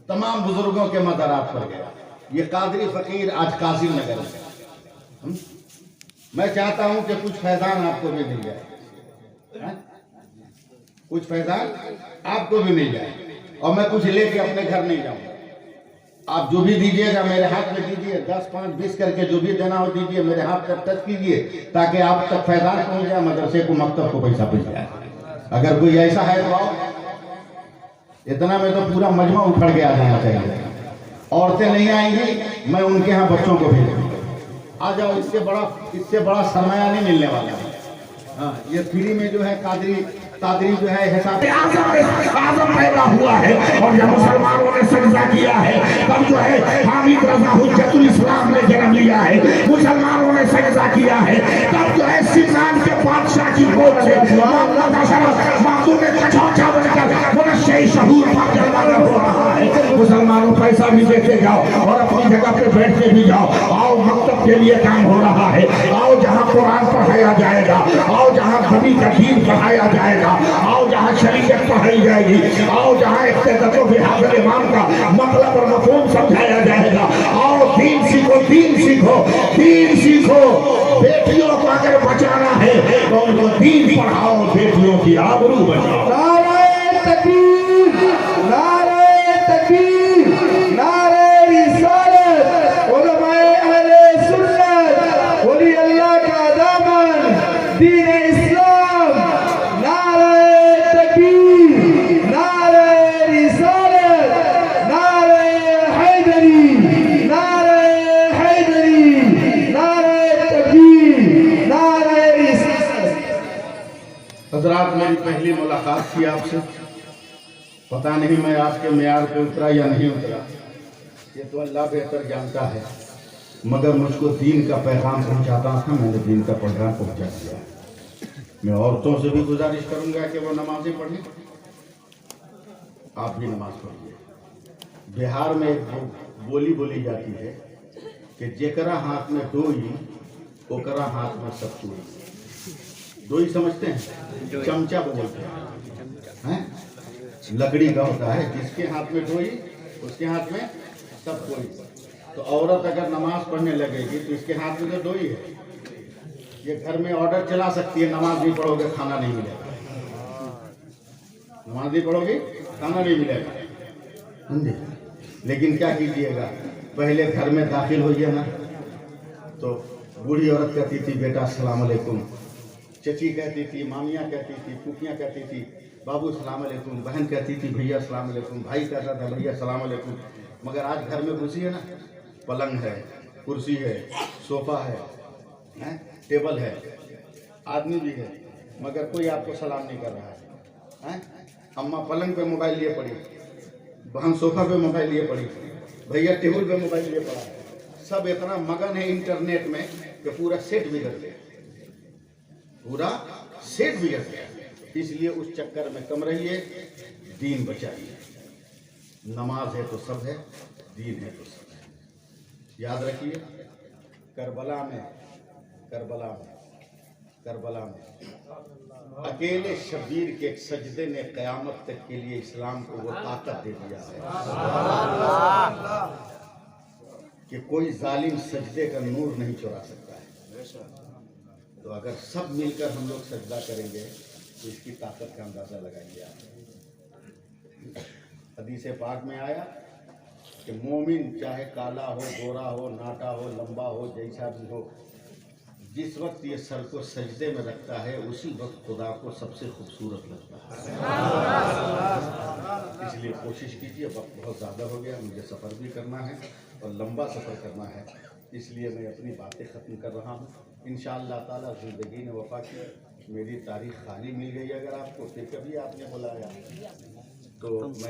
तमाम बुजुर्गों के मज़ारात पर गया। ये कादरी फकीर आज कासिम नगर में। मैं चाहता हूं कि कुछ फैजान आपको भी मिल जाए, कुछ फैजान आपको भी मिल जाए, और मैं कुछ लेके अपने घर नहीं जाऊंगा। आप जो भी दीजिएगा मेरे हाथ में दीजिए, 10, 5, 20 करके जो भी देना हो दीजिए, मेरे हाथ तक टच कीजिए ताकि आप तक फैजान पहुंच जाए, मदरसे को मकतब को पैसा पहुंच जाए। अगर कोई ऐसा है तो आओ। इतना में तो पूरा मजमा उखड़ के आ जाना चाहिए। औरतें नहीं आएंगी, मैं उनके यहाँ बच्चों को भेजूंगा। आ जाओ, इससे बड़ा सरमाया नहीं मिलने वाला है। हाँ, ये फ्री में जो है कादरी जो है हिसाब आजम पैदा हुआ है, और जब मुसलमानों ने सजदा किया है तब जो है हामिद रजा हुज्जतुल इस्लाम ने जन्म लिया है। मुसलमानों ने सजदा किया है तब जो है सिमरान के बादशाह की गोद से मोहम्मद अशरफ मासूम ने कछौचा बनकर मुनश्शे शहूर पर जलवा हो रहा है। मुसलमानों पैसा भी देते जाओ और अपनी जगह पे बैठते भी जाओ। आओ, मकतब के लिए काम हो रहा है। आओ, जहाँ कुरान पढ़ाया जाएगा, आओ जहाँ नबी का दीन पढ़ाया जाएगा, आओ जहाँ शरीयत पढ़ाई जाएगी, आओ जहाँ इख्तियार बिहादुल इमाम का मतलब और मफहूम समझाया जाएगा। आओ, दीन सीखो, दीन सीखो, दीन सीखो। बेटियों को अगर बचाना है तो उनको दीन पढ़ाओ, बेटियों की आबरू बचाओ। नारे तकबीर, नारे तकबीर, नारे रिसालत, उलमाए अहले सुन्नत, वली अल्लाह का दामन, दीन इस्लाम। नारे तकबीर, नारे रिसालत, नारे हैदरी, नारे हैदरी, नारे तकबीर, नारे रिसालत। हजरात, मेरी पहली मुलाकात थी आपसे। पता नहीं मैं आपके मेयार पे उतरा या नहीं उतरा, ये तो अल्लाह बेहतर जानता है, मगर मुझको दीन का पैगाम पहुंचाता था, मैंने दीन का पैगाम पहुंचा दिया। मैं औरतों से भी गुजारिश करूंगा कि वो नमाजें पढ़ें, आप भी नमाज पढ़िए। बिहार में एक बोली बोली जाती है कि जेकरा हाथ में डोई ओकरा हाथ में सब चोरी। डोई समझते हैं? चमचा बोलते हैं। लकड़ी का होता है, जिसके हाथ में डोई उसके हाथ में सब कोई। तो औरत अगर नमाज पढ़ने लगेगी तो इसके हाथ में तो डोई है, ये घर में ऑर्डर चला सकती है, नमाज नहीं पढ़ोगे खाना नहीं मिलेगा, नमाज नहीं पढ़ोगे खाना नहीं मिलेगा। समझे? लेकिन क्या कीजिएगा, पहले घर में दाखिल होइए ना तो बूढ़ी औरत कहती थी बेटा अस्सलाम वालेकुम, चची कहती थी, मामियाँ कहती थी, फूफियाँ कहती थी बाबू अस्सलाम वालेकुम, बहन कहती थी भैया अस्सलाम वालेकुम, भाई कहता था भैया अस्सलाम वालेकुम। मगर आज घर में घुसी है ना, पलंग है, कुर्सी है, सोफा है, टेबल है, आदमी भी है, मगर कोई आपको सलाम नहीं कर रहा है। अम्मा पलंग पे मोबाइल लिए पड़ी, बहन सोफा पे मोबाइल लिए पड़ी, भैया टेबल पे मोबाइल लिए पड़ा है। सब इतना मगन है इंटरनेट में कि पूरा सेट बिगड़ गया, पूरा सेट बिगड़ गया। इसलिए उस चक्कर में कम रहिए, दीन बचाइए। नमाज है तो सब है, दीन है तो सब है। याद रखिए, करबला में अकेले शब्बीर के एक सजदे ने कयामत तक के लिए इस्लाम को वो ताकत दे दिया है कि कोई जालिम सजदे का नूर नहीं चुरा सकता है। तो अगर सब मिलकर हम लोग सजदा करेंगे तो इसकी ताकत का अंदाजा लगाइए आप। हदीस पाक में आया कि मोमिन चाहे काला हो, गोरा हो, नाटा हो, लंबा हो, जैसा भी हो, जिस वक्त ये सर को सजदे में रखता है उसी वक्त खुदा को सबसे खूबसूरत लगता है। इसलिए कोशिश कीजिए, वक्त बहुत ज़्यादा हो गया, मुझे सफ़र भी करना है और लंबा सफ़र करना है, इसलिए मैं अपनी बातें ख़त्म कर रहा हूँ। इंशाअल्लाह ताला ज़िंदगी ने वफ़ा की। मेरी तारीख़ खाली मिल गई अगर आपको, फिर कभी आपने बुलाया तो मैं